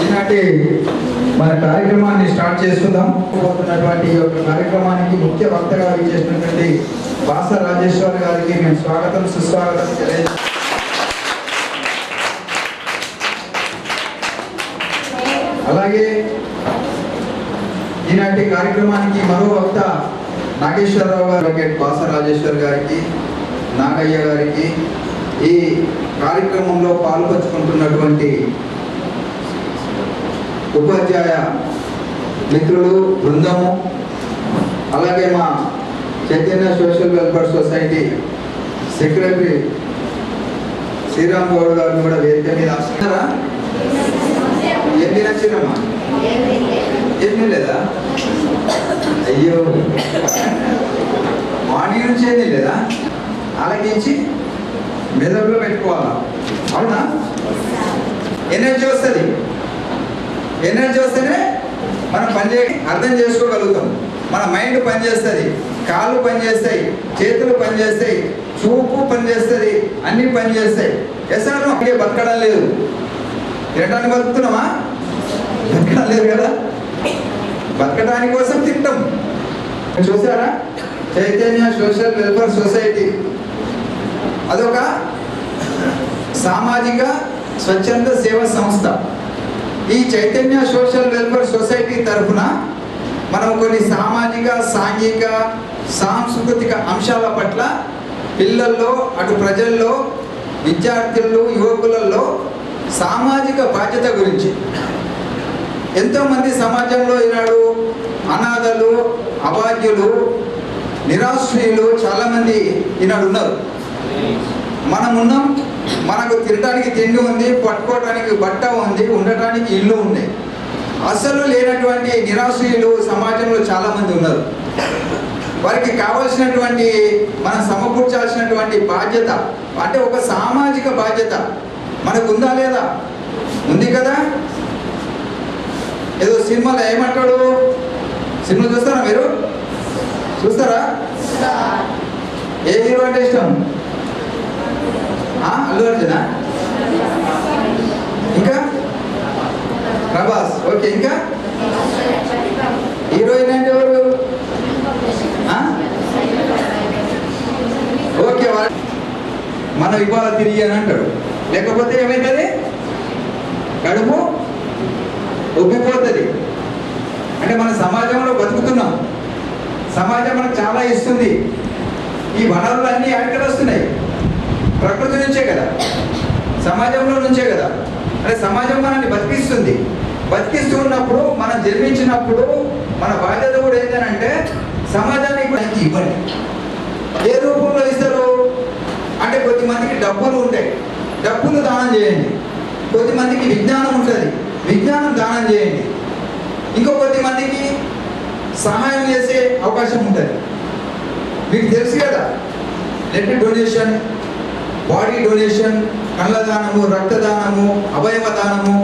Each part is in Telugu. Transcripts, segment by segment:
ఈనాటి మన కార్యక్రమాన్ని స్టార్ట్ చేసుకుందాం. పోతున్నటువంటి ఈ యొక్క కార్యక్రమానికి ముఖ్య వక్తగా విచ్చేసినటువంటి బాస రాజేశ్వర్ గారికి మేము స్వాగతం సుస్వాగతం తెలియజేస్తాం. అలాగే ఈనాటి కార్యక్రమానికి మరో వక్త నాగేశ్వరరావు గారు, బాస రాజేశ్వర్ గారికి, నాగయ్య గారికి, ఈ కార్యక్రమంలో పాల్పంచుకుంటున్నటువంటి ఉపాధ్యాయ మిత్రులు బృందము, అలాగే మా Chaitanya social welfare society secretary Sriram Goud గారిని కూడా వేదిక మీద వస్తున్నారా? ఏం నచ్చిరమ్మా? ఏమీ లేదా? అయ్యో, మార్నింగ్ నుంచి ఏమీ లేదా? ఆలకించి మెదడులో పెట్టుకోవాలా, అవునా? ఎనర్జీ వస్తుంది. ఎనర్జీ వస్తేనే మనం అర్థం చేసుకోగలుగుతాం. మన మైండ్ పనిచేస్తుంది, కాళ్ళు పనిచేస్తాయి, చేతులు పనిచేస్తాయి, చూపు పనిచేస్తుంది, అన్నీ పనిచేస్తాయి. ఎసారు అక్కడే బతకడం లేదు. తినడానికి బతుకుతున్నామా? బతకడం లేదు కదా. బతకడానికి కోసం తింటాం. చూసారా, చైతన్య సోషల్ వెల్ఫేర్ సొసైటీ అదొక సామాజిక స్వచ్ఛంద సేవా సంస్థ. ఈ చైతన్య సోషల్ వెల్ఫేర్ సొసైటీ తరఫున మనం కొన్ని సామాజిక, సాంఘిక, సాంస్కృతిక అంశాల పట్ల పిల్లల్లో, అటు ప్రజల్లో, విద్యార్థుల్లో, యువకులలో సామాజిక బాధ్యత గురించి ఎంతోమంది సమాజంలో ఈనాడు అనాథలు, అభాగ్యులు, నిరాశ్రయులు చాలామంది ఈనాడు ఉన్నారు. మనం ఉన్నాం, మనకు తినడానికి తిండి ఉంది, పట్టుకోవడానికి బట్ట ఉంది, ఉండటానికి ఇల్లు ఉంది. అసలు లేనటువంటి నిరాశ్రయులు సమాజంలో చాలామంది ఉన్నారు. వారికి కావాల్సినటువంటి మనం సమకూర్చాల్సినటువంటి బాధ్యత, అంటే ఒక సామాజిక బాధ్యత మనకు ఉందా లేదా? ఉంది కదా. ఏదో సినిమాలో ఏమంటాడు, సినిమా చూస్తారా మీరు? చూస్తారా? ఏ హీరో అంటే ఇష్టం? అల్లు అర్జునా? ఇంకా ప్రభాస్. ఓకే, ఇంకా హీరోయిన్ అంటే ఎవరు? ఓకే, మనం ఇవాళ తిరిగి అని అంటాడు. లేకపోతే ఏమవుతుంది? కడుపు ఉబ్బిపోతుంది. అంటే మన సమాజంలో బతుకుతున్నాం, సమాజం మనకు చాలా ఇస్తుంది. ఈ వనరులు అన్నీ ఎక్కడ వస్తున్నాయి? ప్రకృతి నుంచే కదా, సమాజంలో నుంచే కదా. అంటే సమాజం మనల్ని బతికిస్తుంది. బతికిస్తూ ఉన్నప్పుడు, మనం జన్మించినప్పుడు మన బాధ్యత కూడా ఏంటంటే సమాజానికి ఇవ్వండి. ఏ రూపంలో ఇస్తారు అంటే, కొద్దిమందికి డబ్బులు ఉంటాయి, డబ్బులు దానం చేయండి. కొద్దిమందికి విజ్ఞానం ఉంటుంది, విజ్ఞానం దానం చేయండి. ఇంకో కొద్దిమందికి సహాయం చేసే అవకాశం ఉంటుంది. మీకు తెలుసు కదా, బ్లడ్ డొనేషన్, బాడీ డొనేషన్, కళ్ళ దానము, రక్తదానము, అవయవ దానము,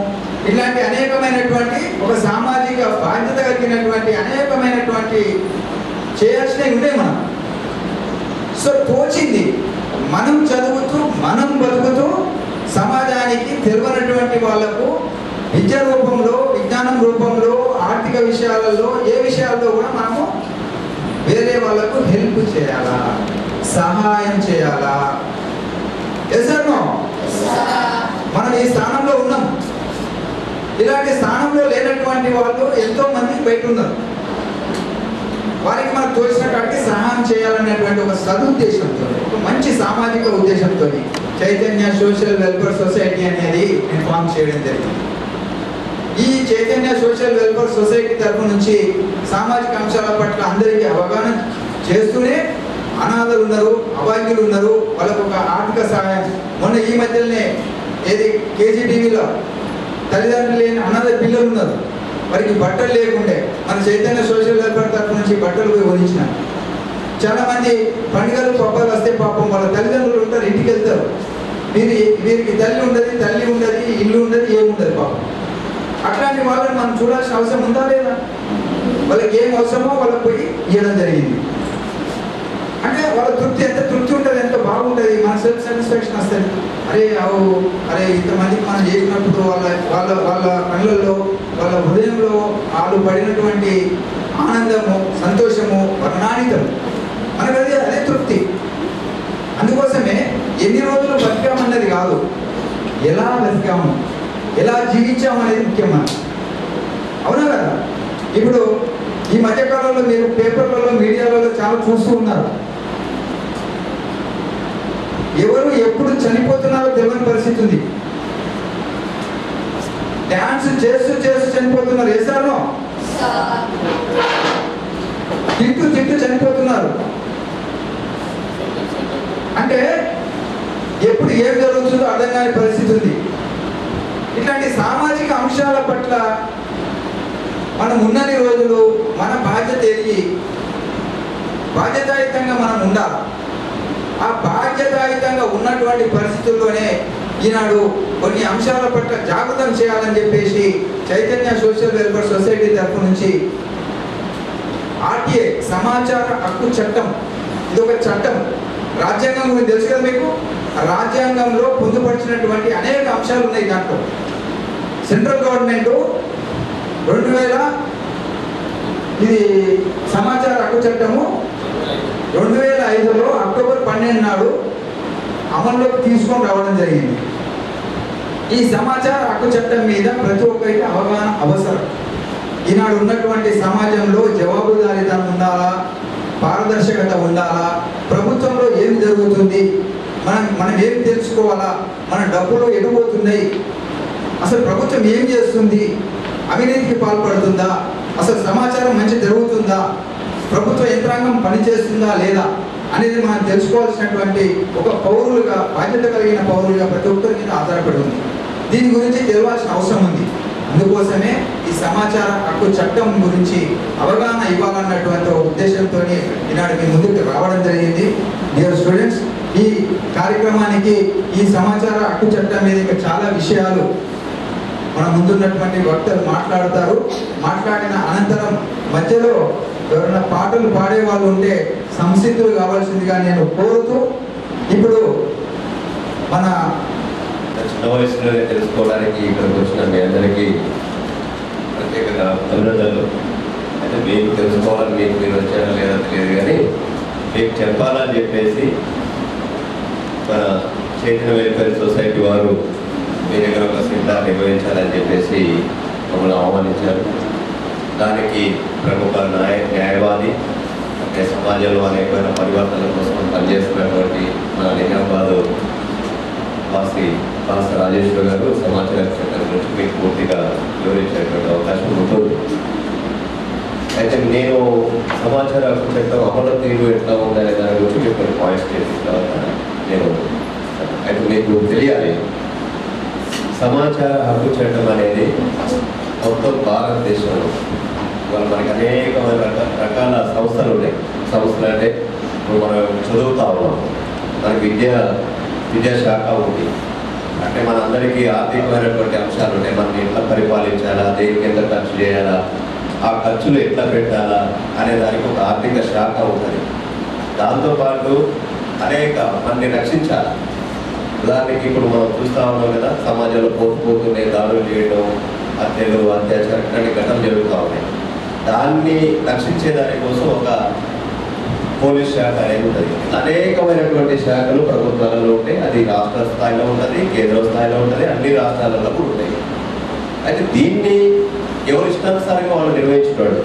ఇలాంటి అనేకమైనటువంటి ఒక సామాజిక బాధ్యత కలిగినటువంటి అనేకమైనటువంటి చేయాల్సినవి ఉన్నాయి మనం. సో తోచింది మనం చదువుతూ, మనం బతుకుతూ సమాజానికి తెలియనటువంటి వాళ్లకు విద్య రూపంలో, విజ్ఞానం రూపంలో, ఆర్థిక విషయాలలో, ఏ విషయాల్లో కూడా మనము వేరే వాళ్ళకు హెల్ప్ చేయాలా, సహాయం చేయాలా? ఎసర్నో మనం ఈ స్థానంలో ఉన్నాం. ఇలాంటి స్థానంలో లేనటువంటి వాళ్ళు ఎంతో మంది బయట ఉన్నారు. వారికి మనకు తోచిన కాడికి సహాయం చేయాలనేటువంటి ఒక సదుద్దేశంతో, ఒక మంచి సామాజిక ఉద్దేశంతో చైతన్య సోషల్ వెల్ఫేర్ సొసైటీ అనేది ఫామ్ చేయడం జరిగింది. ఈ చైతన్య సోషల్ వెల్ఫేర్ సొసైటీ తరఫు నుంచి సామాజిక అంశాల పట్ల అందరికీ అవగాహన చేస్తూనే అనాథలు ఉన్నారు, అభాగ్యులు ఉన్నారు, వాళ్ళకు ఒక ఆర్థిక సహాయం. మొన్న ఈ మధ్యలోనే ఏది కేజీటీవీలో తల్లిదండ్రులు లేని అనాథ పిల్లలు ఉన్నారు, వారికి బట్టలు లేకుండే మన చైతన్య సోషల్ వెల్ఫేర్ తరఫు నుంచి బట్టలు పోయి వదిలించిన. చాలామంది పండుగలు పబ్బాలు వస్తే పాపం వాళ్ళ తల్లిదండ్రులు ఉంటారు, ఇంటికి వెళ్తారు. వీరికి తల్లి ఉండదు, ఇల్లు ఉండదు, ఏముండదు పాపం. అట్లాంటి వాళ్ళని మనం చూడాల్సిన అవసరం ఉందా లేదా? వాళ్ళకి ఏం అవసరమో వాళ్ళకి పోయి ఇవ్వడం జరిగింది. అంటే వాళ్ళ తృప్తి ఎంత తృప్తి ఉంటుంది, ఎంత బాగుంటుంది, మన సెల్ఫ్ సాటిస్ఫాక్షన్ వస్తుంది. అరే అరే ఇంతమందికి మనం చేసినప్పుడు వాళ్ళ వాళ్ళ వాళ్ళ కళ్ళల్లో వాళ్ళ హృదయంలో వాళ్ళు పడినటువంటి ఆనందము సంతోషము వర్ణానితం మనకు అదే తృప్తి. అందుకోసమే ఎన్ని రోజులు బతికామన్నది కాదు, ఎలా బతికాము, ఎలా జీవించాము అనేది ముఖ్యం మనం. అవునా కదా? ఇప్పుడు ఈ మధ్యకాలంలో మీరు పేపర్లలో మీడియాలలో చాలా చూస్తూ ఉన్నారు. ఎవరు ఎప్పుడు చనిపోతున్నారో తెలియని పరిస్థితి ఉంది. డ్యాన్స్ చేస్తూ చనిపోతున్నారు. వేసారో తిట్టు చనిపోతున్నారు. అంటే ఎప్పుడు ఏం జరుగుతుందో అర్థం కాని పరిస్థితి ఉంది. ఇట్లాంటి సామాజిక అంశాల పట్ల మనం ఉన్నన్ని రోజులు మన బాధ్యత ఎరిగి బాధ్యతాయుతంగా మనం ఉండాలి. ఆ బాధ్యతాయుతంగా ఉన్నటువంటి పరిస్థితుల్లోనే ఈనాడు కొన్ని అంశాల పట్ల జాగృతం చేయాలని చెప్పేసి చైతన్య సోషల్ వెల్ఫేర్ సొసైటీ తరఫు నుంచి ఆర్టీఏ సమాచార హక్కు చట్టం, ఇది ఒక చట్టం. రాజ్యాంగం గురించి తెలుసు కదా మీకు. రాజ్యాంగంలో పొందుపరిచినటువంటి అనేక అంశాలు ఉన్నాయి. దాంట్లో సెంట్రల్ గవర్నమెంట్ 2000 ఇది సమాచార హక్కు చట్టము 2005లో అక్టోబర్ 12 నాడు అమల్లోకి తీసుకొని రావడం జరిగింది. ఈ సమాచార హక్కు చట్టం మీద ప్రతి ఒక్కరికి అవగాహన అవసరం. ఈనాడు ఉన్నటువంటి సమాజంలో జవాబుదారీతనం ఉండాలా, పారదర్శకత ఉండాలా, ప్రభుత్వంలో ఏం జరుగుతుంది, మనం ఏం తెలుసుకోవాలా, మన డబ్బులు ఎటుపోతున్నాయి, అసలు ప్రభుత్వం ఏం చేస్తుంది, అవినీతికి పాల్పడుతుందా, అసలు సమాచారం మంచి జరుగుతుందా, ప్రభుత్వ యంత్రాంగం పనిచేస్తుందా లేదా అనేది మనం తెలుసుకోవాల్సినటువంటి ఒక పౌరులుగా, బాధ్యత కలిగిన పౌరులుగా ప్రతి ఒక్కరి మీద ఆధారపడి ఉంది. దీని గురించి తెలియాల్సిన అవసరం ఉంది. అందుకోసమే ఈ సమాచార హక్కు చట్టం గురించి అవగాహన ఇవ్వాలన్నటువంటి ఒక ఉద్దేశంతో ఈనాడు మీ ముందుకు రావడం జరిగింది. డియర్ స్టూడెంట్స్, ఈ కార్యక్రమానికి ఈ సమాచార హక్కు చట్టం మీద ఇంకా చాలా విషయాలు మన ముందున్నటువంటి వక్తలు మాట్లాడతారు. మాట్లాడిన అనంతరం మధ్యలో ఎవరైనా పాటలు పాడే వాళ్ళు ఉంటే సంసిద్ధులు కావాల్సిందిగా నేను కోరుతూ, ఇప్పుడు మన చిన్న వయసులోనే తెలుసుకోవడానికి ఇక్కడికి వచ్చిన మీ అందరికీ ప్రత్యేకంగా అభినందనలు. అయితే మీకు తెలుసుకోవాలని మీరు వచ్చారో లేదో తెలియదు, కానీ మీకు చెప్పాలని చెప్పేసి మన చైతన్య వెల్ఫేర్ సొసైటీ వారు మీ దగ్గర ఒక సెమినార్ నిర్వహించాలని చెప్పేసి మమ్మల్ని ఆహ్వానించారు. దానికి ప్రముఖ న్యాయవాది, అంటే సమాజంలో అనేకమైన పరివర్తనల కోసం పనిచేస్తున్నటువంటి మన నిజామాబాద్ వాసి భాస్కర్ రాజేశ్వర్ గారు సమాచార చట్టం గురించి మీకు పూర్తిగా వివరించేటువంటి అవకాశం ఉంటుంది. అయితే నేను సమాచార హక్కు చట్టం అమలు తీరు ఎట్లా ఉందనే దాని గురించి మీకు కొన్ని పాయింట్స్ చేసిన తర్వాత నేను అయితే మీకు తెలియాలి. సమాచార హక్కు చట్టం అనేది మొత్తం భారతదేశంలో వాళ్ళు మనకి అనేకమైన రకాల సంస్థలు ఉన్నాయి. సంస్థలు అంటే ఇప్పుడు మనం చదువుతా ఉన్నాం, మనకి విద్యాశాఖ ఉంది. అంటే మనందరికీ ఆర్థికమైనటువంటి అంశాలు ఉంటాయి. మనం ఎట్లా పరిపాలించాలా, దేనికి ఎంత ఖర్చు చేయాలా, ఆ ఖర్చులు ఎట్లా పెట్టాలా అనే దానికి ఒక ఆర్థిక శాఖ ఉంటుంది. దాంతోపాటు అనేక మనని రక్షించాలి. ఉదాహరణకి ఇప్పుడు మనం చూస్తూ ఉన్నాం కదా, సమాజంలో పోతుండే దాడులు చేయడం, హత్యలు, అత్యాచారం ఇలాంటి ఘటనలు జరుగుతూ ఉన్నాయి. దాన్ని రక్షించే దానికోసం ఒక పోలీస్ శాఖ అనేది ఉంటుంది. అనేకమైనటువంటి శాఖలు ప్రభుత్వాలలో ఉంటాయి. అది రాష్ట్ర స్థాయిలో ఉంటుంది, కేంద్ర స్థాయిలో ఉంటుంది, అన్ని రాష్ట్రాలలో కూడా ఉంటాయి. అయితే దీన్ని ఎవరు ఇష్టానుసారంగా వాళ్ళు నిర్వహించుతాడు.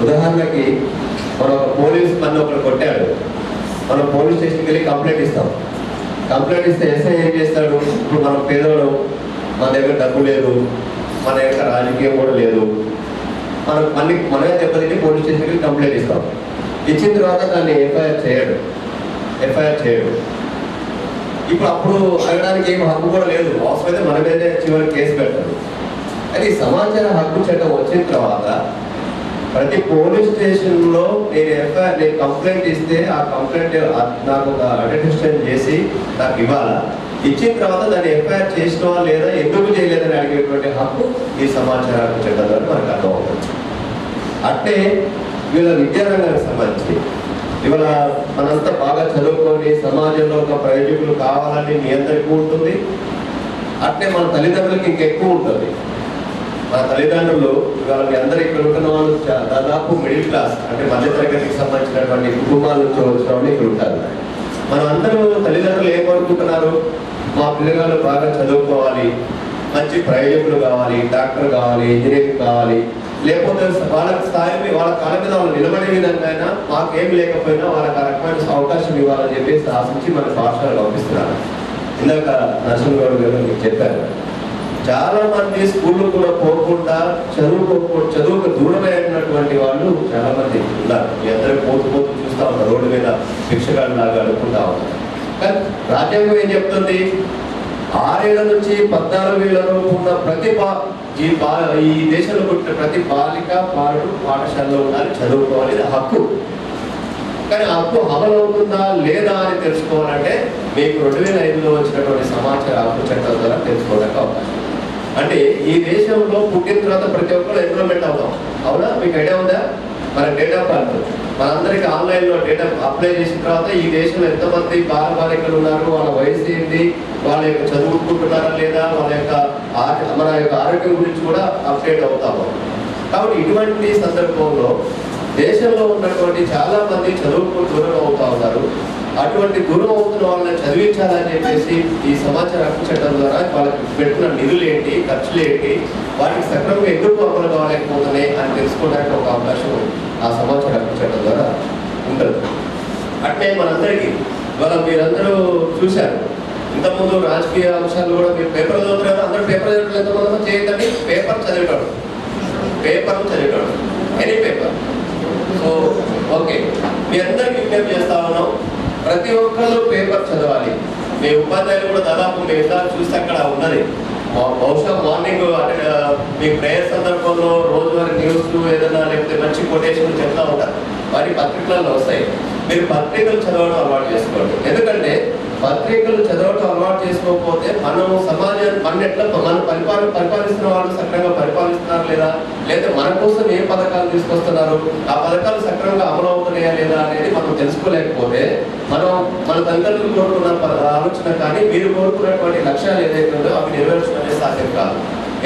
ఉదాహరణకి మనం ఒక పోలీస్ పని ఒకరు కొట్టాడు, మనం పోలీస్ స్టేషన్కి వెళ్ళి కంప్లైంట్ ఇస్తాం. కంప్లైంట్ ఇస్తే ఎస్ఐ ఏం చేస్తాడు, ఇప్పుడు మనం పేదవాడు, మన దగ్గర డబ్బు లేదు, మన యొక్క రాజకీయం కూడా లేదు, మనమే దెబ్బతింటే పోలీస్ స్టేషన్కి వెళ్ళి కంప్లైంట్ ఇస్తాం. ఇచ్చిన తర్వాత దాన్ని ఎఫ్ఐఆర్ చేయడు. ఇప్పుడు అప్పుడు అడగడానికి ఏం హక్కు కూడా లేదు. అవసరమైతే మన మీదే చివరికి కేసు పెడతారు. అది సమాచార హక్కు చట్టం వచ్చిన తర్వాత ప్రతి పోలీస్ స్టేషన్లో నేను కంప్లైంట్ ఇస్తే ఆ కంప్లైంట్ నాకు ఒక అటెస్టేషన్ చేసి నాకు ఇవ్వాలా, ఇచ్చిన తర్వాత దాన్ని ఎఫ్ఐఆర్ చేసినవా లేదా, ఎందుకు చేయలేదని అడిగేటువంటి హక్కు ఈ సమాచార హక్కు చట్టం ద్వారా మనకు అర్థమవుతుంది. అంటే వీళ్ళ విద్యారంగానికి సంబంధించి ఇవాళ మనంతా బాగా చదువుకొని సమాజంలో ఒక ప్రయోజకులు కావాలని మీ అందరికీ ఉంటుంది. అట్లే మన తల్లిదండ్రులకి ఇంకెక్కువ ఉంటుంది. మన తల్లిదండ్రులు ఇవాళ మీ అందరూ ఇక్కడ ఉంటున్న వాళ్ళు దాదాపు మిడిల్ క్లాస్ అంటే మధ్యతరగతికి సంబంధించినటువంటి కుటుంబాల నుంచి వచ్చిన వాళ్ళు ఇక్కడ ఉంటారు. మనం అందరూ తల్లిదండ్రులు ఏం కోరుకుంటున్నారు? మా పిల్లగాళ్ళు బాగా చదువుకోవాలి, మంచి ప్రయోజకులు కావాలి, డాక్టర్ కావాలి, ఇంజనీరింగ్ కావాలి, లేకపోతే వాళ్ళ స్థాయి వాళ్ళ కాళ్ళ మీద వాళ్ళు నిలబడే విధంగా అయినా మాకేం లేకపోయినా వాళ్ళకి ఆ రకమైన అవకాశం ఇవ్వాలని చెప్పేసి ఆశించి మన పాఠశాలలో పంపిస్తున్నారు. ఇందాక నరసింహ గౌడ్ గారు మీకు చెప్పారు, చాలా మంది స్కూళ్ళు కూడా పోకుండా చదువుకు దూరమైనటువంటి వాళ్ళు చాలా మంది ఉన్నారు. మీ అందరూ పోతూ చూస్తూ ఉంటారు, రోడ్డు మీద భిక్షగాళ్ళు లాగా అడుక్కుంటా ఉంటారు. కానీ రాజ్యాంగం ఏం చెప్తుంది? 6 ఏళ్ల నుంచి 14 ఏళ్ల లోపు ఉన్న ప్రతి ఈ దేశంలో పుట్టిన ప్రతి బాలిక బాలుడు పాఠశాలలో ఉండాలి, చదువుకోవాలి, ఇది హక్కు. కానీ హక్కు అమలు అవుతుందా లేదా అని తెలుసుకోవాలంటే మీకు 2005లో వచ్చినటువంటి సమాచార హక్కు చట్టం ద్వారా తెలుసుకోవడానికి అవకాశం. అంటే ఈ దేశంలో పుట్టిన తర్వాత ప్రతి ఒక్కరు ఎన్రోల్మెంట్ అవుతాం. అవునా? మీకు ఐడియా ఉందా? మన డేట్ ఆఫ్ బర్త్ మనందరికీ ఆన్లైన్లో డేటా అప్లై చేసిన తర్వాత ఈ దేశంలో ఎంతమంది బాలికలు ఉన్నారు, వాళ్ళ వయసు ఏంటి, వాళ్ళ యొక్క చదువుకుంటున్నారా లేదా, వాళ్ళ యొక్క మన యొక్క ఆరోగ్యం గురించి కూడా అప్డేట్ అవుతాము. కాబట్టి ఇటువంటి సందర్భంలో దేశంలో ఉన్నటువంటి చాలా మంది చదువుకు దూరం అవుతా ఉన్నారు. అటువంటి దూరం అవుతున్న వాళ్ళని చదివించాలని చెప్పేసి ఈ సమాచార హక్కు చట్టం ద్వారా వాళ్ళకి పెట్టిన నిధులు ఏంటి, ఖర్చులు ఏంటి, వాటికి సక్రమంగా ఎందుకు అమలు కాలేకపోతున్నాయి అని తెలుసుకోవడానికి ఒక అవకాశం ఆ సమాచార హక్కు చట్టం ద్వారా ఉంటుంది. అట్లే మనందరికీ ఇవాళ మీరందరూ చూశారు, ఇంతకుముందు రాజకీయ అంశాలు కూడా మీరు పేపర్ చదువుతారు. అందరూ పేపర్ చదివేటప్పుడు ఎంతమంది చేయదండి? పేపర్ చదివేటాడు, ఎనీ పేపర్. సో ఓకే, మీ అందరికి విజ్ఞప్తి చేస్తా ఉన్నాం, ప్రతి ఒక్కరు పేపర్ చదవాలి. మీ ఉపాధ్యాయులు కూడా దాదాపు మీ ఎలా చూస్తే అక్కడ ఉన్నది. బహుశా మార్నింగ్ అంటే మీ ప్రేయర్ సందర్భంలో రోజువారీ న్యూస్ ఏదైనా లేకపోతే మంచి కొటేషన్లు చెప్తా ఉంటారు, వారి పత్రికలలో వస్తాయి. మీరు పత్రికలు చదవడం అలవాటు చేసుకోండి. ఎందుకంటే పత్రికలు చదవడం అలవాటు చేసుకోకపోతే మనం సమాజాన్ని మన పరిపాలిస్తున్న వాళ్ళు సక్రమంగా పరిపాలిస్తున్నారు లేదా, లేదా మన కోసం ఏ పథకాలు తీసుకొస్తున్నారు, ఆ పథకాలు సక్రమంగా అమలు అవుతున్నాయా లేదా అనేది మనం తెలుసుకోలేకపోతే మనం మన తల్లిదండ్రులు కోరుకున్న ఆలోచన కానీ మీరు కోరుకున్నటువంటి లక్ష్యాలు ఏదైతే ఉందో అవి నెరవేర్చడం అనేది సాధ్యం కాదు.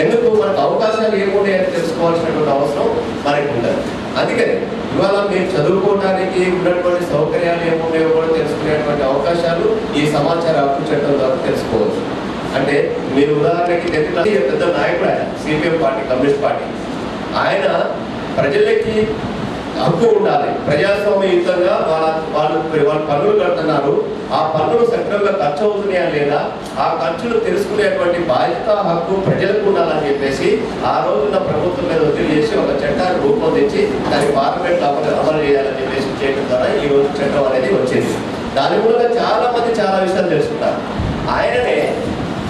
ఎందుకు? మనకు అవకాశాలు ఏమున్నాయని తెలుసుకోవాల్సినటువంటి అవసరం మనకి ఉంటుంది. అందుకని ఇవాళ మీరు చదువుకోవడానికి ఉన్నటువంటి సౌకర్యాలు ఏమున్నాయో కూడా తెలుసుకునేటువంటి అవకాశాలు ఈ సమాచార హక్కు చట్టం ద్వారా తెలుసుకోవచ్చు. అంటే మీరు ఉదాహరణకి పెద్ద నాయకుడు ఆయన, సిపిఎం పార్టీ, కమ్యూనిస్ట్ పార్టీ, ఆయన ప్రజలకి హక్కు ఉండాలి, ప్రజాస్వామ్యయుతంగా వాళ్ళు పన్నులు కడుతున్నారు, ఆ పన్నులు సక్రమంగా ఖర్చు అవుతున్నాయా లేదా, ఆ ఖర్చులు తెలుసుకునేటువంటి బాధ్యత హక్కు ప్రజలకు ఉండాలని చెప్పేసి ఆ రోజున ప్రభుత్వం మీద ఒత్తిడి చేసి ఒక చట్టాన్ని రూపొందించి దాన్ని పార్లమెంట్ అమలు చేయాలని చెప్పేసి చేయడం ద్వారా ఈ రోజు చట్టం అనేది వచ్చింది. దాని మూలంగా చాలా మంది చాలా విషయాలు తెలుసుకుంటారు. ఆయననే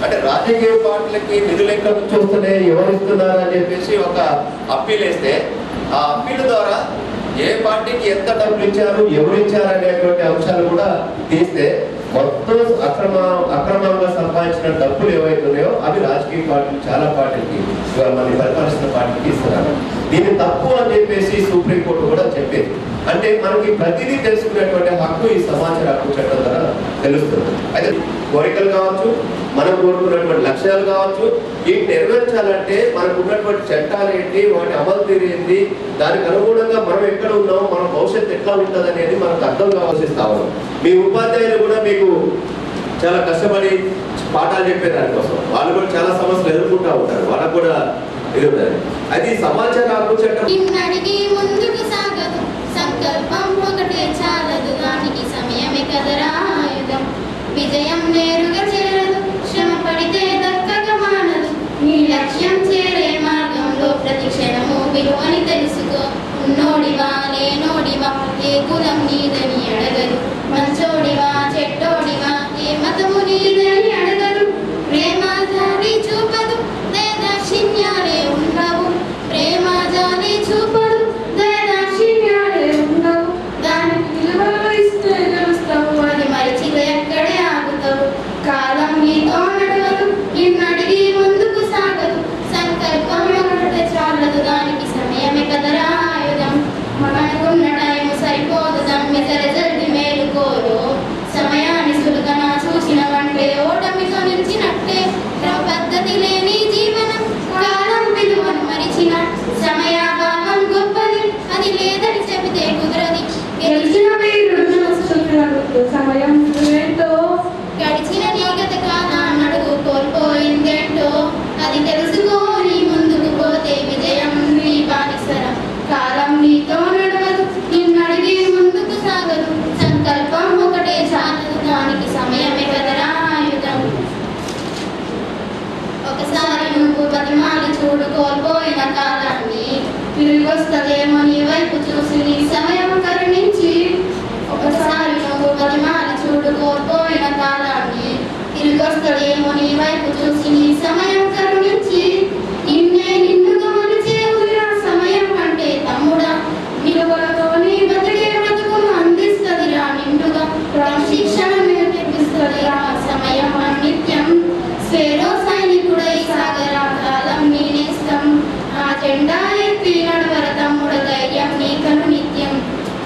అంటే రాజకీయ పార్టీలకి నిధులు ఎక్కడి నుంచి వస్తున్నాయి, ఎవరు ఇస్తున్నారు అని చెప్పేసి ఒక అప్పీల్ వేస్తే ఆ అప్పీల్ ద్వారా ఏ పార్టీకి ఎంత డబ్బులు ఇచ్చారు, ఎవరు ఇచ్చారు అనేటువంటి అంశాలు కూడా తీస్తే మొత్తం అక్రమంగా సంపాదించిన డబ్బులు ఏవైతున్నాయో అవి రాజకీయ పార్టీలు చాలా పార్టీలకి మన పరిపాలిస్తున్న పార్టీకి ఇస్తున్నారు. దీన్ని తప్పు అని చెప్పేసి సుప్రీంకోర్టు కూడా చెప్పింది. అంటే మనకి ప్రతిదీ తెలుసుకునేటువంటి హక్కు ఈ సమాచార హక్కు చట్టం ద్వారా తెలుస్తుంది. అయితే కోరికలు కావచ్చు, మనం కోరుకున్నటువంటి లక్ష్యాలు కావచ్చు, వీటిని నెరవేర్చాలంటే మనకు ఉన్నటువంటి చట్టాలు ఏంటి, వాటి అమలు తీరు ఏంటి, దానికి అనుగుణంగా మనం ఎక్కడ ఉన్నాం, మన భవిష్యత్తు ఎట్లా ఉంటుంది అనేది మనకు అర్థం కావాల్సిస్తా ఉన్నాం. మీ ఉపాధ్యాయులు కూడా మీకు చాలా కష్టపడి పాఠాలు చెప్పే దానికోసం వాళ్ళు కూడా చాలా సమస్యలు ఎదుర్కొంటూ ఉంటారు, వాళ్ళకు కూడా ఇది ఉంటుంది. అది సమాచార హక్కు చట్టం సంకల్పం ఒకటే చాలదు, దానికి సమయమే కదరా ఆయుధం. విజయం నేరుగా చేరదు, శ్రమ పడితే దక్కగా మానదు. నీ లక్ష్యం చేరే మార్గంలో ప్రతి క్షణము విలువని తెలుసుకో. ఉన్నోడివా లేనోడివా, ఏ కులం నీదని అడగరు. మంచోడివా చెడ్డోడివా, ఏ మతము నీదని అడగరు. ప్రేమ జాలి చూపదు, దయాదాక్షిణ్యాలే ఉండవు. ప్రేమ జాలి చూపదు, దయాదాక్షిణ్యాలే ఉండవు. దానికి విలువలు ఇస్తే గెలుస్తావు, అది మరిచిగా ఎక్కడే ఆగుతావు. కాలం నీతో నడవదు, నిన్నడిగి ముందుకు సాగదు. సంకల్పం ఒకటే చాలదు, దానికి సమయమే కదరా ఆయుధం. మనకున్న టైం సరిపోదు, దమ్మె సరే ఈ సమయం కరుణించి నిన్నే నిన్నుగా మలిచేవురా సమయం అంటే తమ్ముడా నిలువలతో నీ బతికే బ్రతుకును అందిస్తదిరా నిండుగా క్రమశిక్షణ నేర్పిస్తదిరా సమయం నిత్యం స్వేరో సైనికుడై సాగరా కాలం నేనేస్తాం ఆ జెండా ఎత్తి నడవర తమ్ముడ ధైర్యం నీకను నిత్యం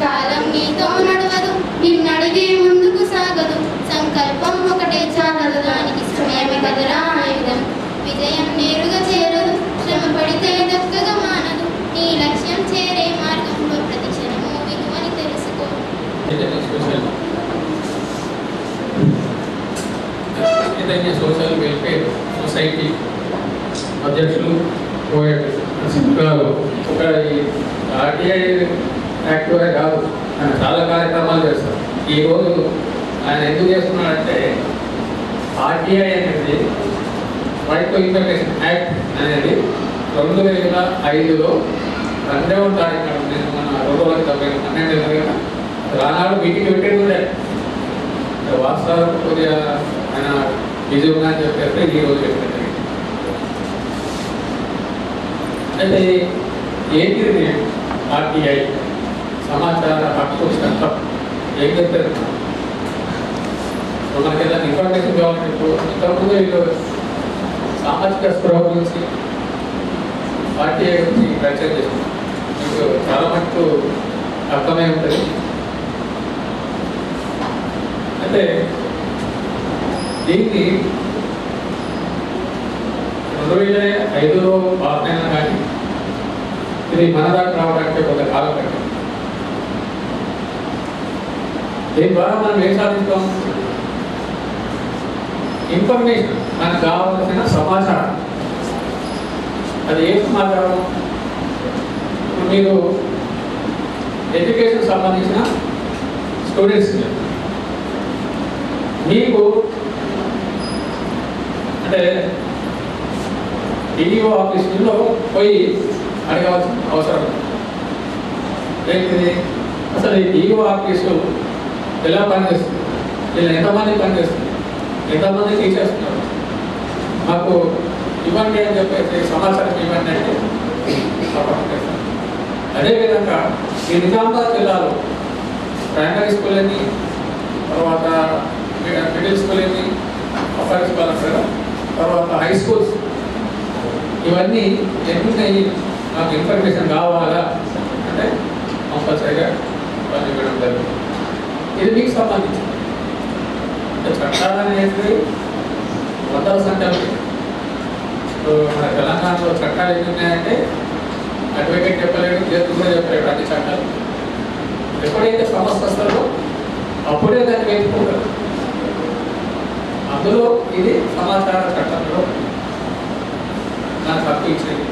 కాలం నీతో నడవదు నిన్నడిగే ముందుకు సాగదు సంకల్పం ఒకటే చాలదు దానికి సమయమే కదరా ఆయుధం విజయం నేరుగా చేరదు శ్రమ పడితే దక్కగా మానదు నీ లక్ష్యం చేరే మార్గంలో ప్రతి క్షణము విలువని తెలుసుకో. సోషల్ వెల్ఫేర్ సొసైటీ అధ్యక్షులు ఒక ఆర్టీఐ యాక్టివే కాదు, ఆయన చాలా కార్యక్రమాలు చేస్తారు. ఈరోజు ఆయన ఎందుకు చేస్తున్నాడంటే ఆర్టీఐ అనేది రైట్ టు ఇన్ఫర్మేషన్ యాక్ట్ అనేది 2005లో 2వ తారీఖు నేను మన 2012 కదా రానాడు మీటింగ్ పెట్టేది ఉండే వాస్తవం కొద్దిగా ఆయన బిజీ ఉన్నా అని చెప్పేసి ఈరోజు పెట్టారు. అయితే ఏంటిది ఆర్టీఐ సమాచార హక్కు చట్టం ఏం చెప్తారు? మనకి ఏదైనా ఇన్ఫర్మేషన్ కావాలంటే ఇంతకుముందు వీళ్ళు సామాజిక స్పృహ గురించి ఆర్టీఐ గురించి ప్రచారం చేస్తారు. మీకు చాలా మటుకు అర్థమై ఉంటుంది. అయితే దీన్ని 2005లో పాస్ అయినా కానీ ఇది మన దాకా రావడానికి కొంత కాలం పట్టింది. దీని ద్వారా మనం ఏం సాధిస్తాం? ఇన్ఫర్మేషన్, మనకు కావాల్సిన సమాచారం. అది ఏ సమాచారం? ఇప్పుడు మీరు ఎడ్యుకేషన్ సంబంధించిన స్టూడెంట్స్ మీకు అంటే డిఈఓ ఆఫీసులో పోయి అడగవలసిన అవసరం ఏంటిది? అసలు ఈ డిఈఓ ఆఫీసు ఎలా పనిచేస్తుంది, వీళ్ళు ఎంతమంది పనిచేస్తుంది, ఎంతమంది తీసేస్తున్నారు, మాకు ఇవ్వండి అని చెప్పేసి సమాచారం ఇవ్వండి అంటే అదేవిధంగా ఈ నిజామాబాద్ జిల్లాలో ప్రైమరీ స్కూల్ అని, తర్వాత మిడిల్ స్కూల్ అని, అప్పర్ స్కూల్ అంటారు, తర్వాత హై స్కూల్స్, ఇవన్నీ ఎన్నున్నాయి, నాకు ఇన్ఫర్మేషన్ కావాలా అంటే కంపల్సరీగా పని ఇవ్వడం జరుగుతుంది. ఇది మీకు సంబంధించింది. చట్టాలు అనేది 100ల సంఖ్యలో మన తెలంగాణలో చట్టాలు ఎన్ని ఉన్నాయంటే అడ్వకేట్ చెప్పలేడు, జడ్జి కూడా చెప్పలేడు. అన్ని చట్టాలు ఎప్పుడైతే సమస్య వస్తుందో అప్పుడే దాన్ని వేసుకుంటారు. అందులో ఇది సమాచార చట్టంలో నాకు హక్కు ఇచ్చేది.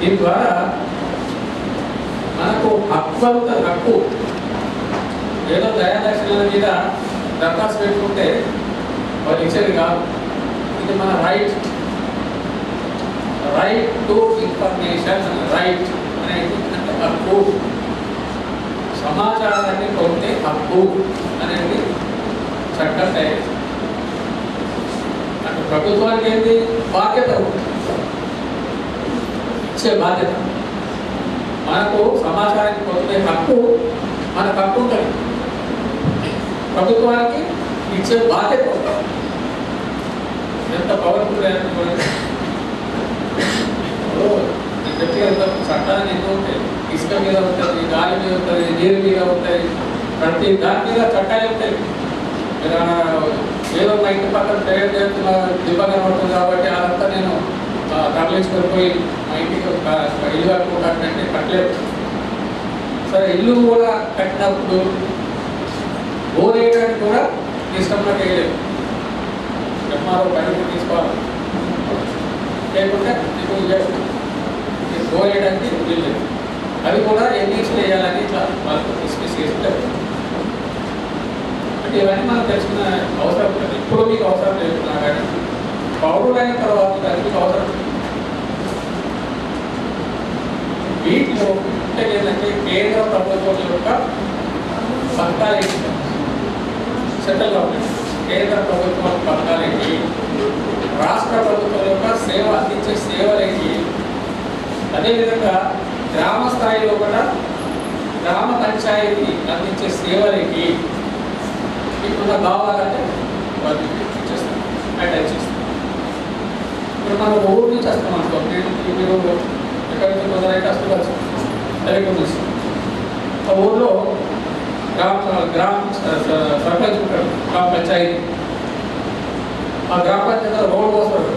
దీని ద్వారా మనకు హక్కు ఏదో దయాదక్షిణల మీద దరఖాస్తు పెట్టుకుంటే వాళ్ళు ఇచ్చేది కాదు. ఇది మన రైట్ టు ఇన్ఫర్మేషన్, రైట్ అనేది అంటే హక్కు. సమాచారాన్ని పొందే హక్కు అనేది చట్టం తయారు. అటు ప్రభుత్వానికి ఏంటి బాధ్యత ఇచ్చే బాధ్యత. మనకు సమాచారాన్ని పొందే హక్కు మనకు హక్కు ఉంటుంది, ప్రభుత్వానికి ఇచ్చే బాధ్యత ఉంటుంది. ఎంత పవర్ఫుల్ చట్టాన్ని ఎన్నో ఉంటాయి. ఇసుక మీద ఉంటుంది, గాలి మీద ఉంటుంది, నీరు మీద ఉంటాయి, ప్రతి దాని మీద చట్టాలు ఉంటాయి. ఏదో మా ఇంటి పక్కన తయారు చేస్తున్న దిబ్బ కనబడుతుంది కాబట్టి అదంతా నేను తరలించుకొని పోయి మా ఇంటికి ఇల్లు కట్టుకుంటానంటే కట్టలేదు. సరే, ఇల్లు కూడా కట్టినప్పుడు బోర్ వేయడానికి కూడా ఇష్టంలో వేయలేదు. ఎంఆర్ఓ పర్మిషన్ తీసుకోవాలి, లేకుంటే నీకు బోర్ వేయడానికి వీలు. అవి కూడా ఎన్ని వేయాలని ఇట్లా వాళ్ళకు డిస్కస్ చేస్తారు. అంటే ఇవన్నీ మనం తెలుసుకున్న అవసరం లేదు. ఇప్పుడు మీకు అవసరం లేకున్నా కానీ పౌరులైన తర్వాత దానికి మీకు అవసరం. వీటిలో అంటే ఏంటంటే కేంద్ర ప్రభుత్వం యొక్క పథకాలు సెంట్రల్ గవర్నమెంట్ కేంద్ర ప్రభుత్వం పథకాలు ఏంటి, రాష్ట్ర ప్రభుత్వం యొక్క సేవ అందించే సేవలకి, అదేవిధంగా గ్రామ స్థాయిలో కూడా గ్రామ పంచాయతీ అందించే సేవలకి ఇప్పుడున్న కావాలంటే వాళ్ళు ఇచ్చేస్తాం, అటాచ్ చేస్తాం. ఇప్పుడు మనం ఊరు నుంచి వస్తాం అనుకో, మీరు ఎక్కడైతే మొదలైతే వస్తూ తెలియకుండా ఆ ఊర్లో గ్రామ సర్పంచ్ ఉంటాడు, గ్రామ పంచాయతీ. ఆ గ్రామ పంచాయతీలో రోడ్డు పోస్తాడు.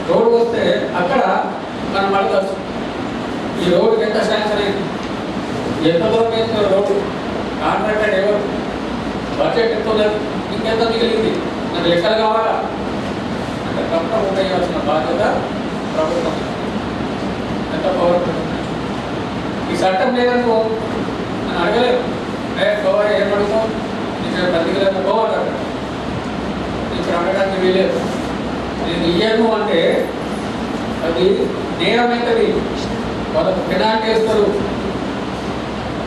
రోడ్డు వస్తే అక్కడ మనం అడగచ్చు, ఈ రోడ్డుకి ఎంత శాంక్షన్ అయింది, ఎంత దూరం అయింది రోడ్డు, కాంట్రాక్టర్ ఎవరు, బడ్జెట్ ఎంత ఉన్నది, ఇంకెంత మిగిలింది, నాకు లెక్కలు కావాలా అంటే తప్పకుండా ఇవ్వాల్సిన బాధ్యత ప్రభుత్వం. ఎంత పవర్ఫుల్ ఈ చట్టం లేదనుకో అని అడగలేదు. గోవా ఏం అడుగుతాం, నీకు బతికలేదు గోవా అంటారు, ఇక్కడ అడగడానికి వీలేదు. నేను ఇయ్యను అంటే అది నేరమైతుంది, వాళ్ళకు పెనాల్టీ వేస్తారు.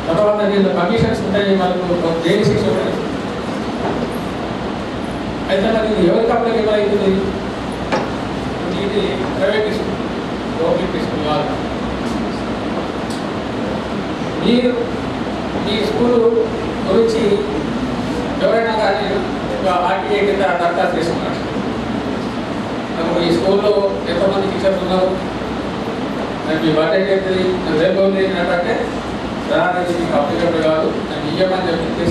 తర్వాత దీంట్లో కమిషన్స్ ఉంటాయి, వాళ్ళకు జైలు శిక్ష ఉంటాయి. అయితే మరి ఎవరికి అప్లై ఇవ్వలేదు, ఇది ప్రైవేట్ స్కూల్, గవర్నమెంట్ స్కూల్ కాదు. మీరు ఈ స్కూల్ గురించి ఎవరైనా కానీ ఆర్టీఏ కింద దరఖాస్తు చేసుకున్నారు. ఈ స్కూల్లో ఎంతమంది టీచర్స్ ఉన్నారు, నాకు ఈ బడ్జెట్ అవుతుంది, నాకు రేపు ఏంటంటే రాఅనేది మీకు అప్లికేబుల్ కాదు, నేను ఇయ్యమని చెప్పి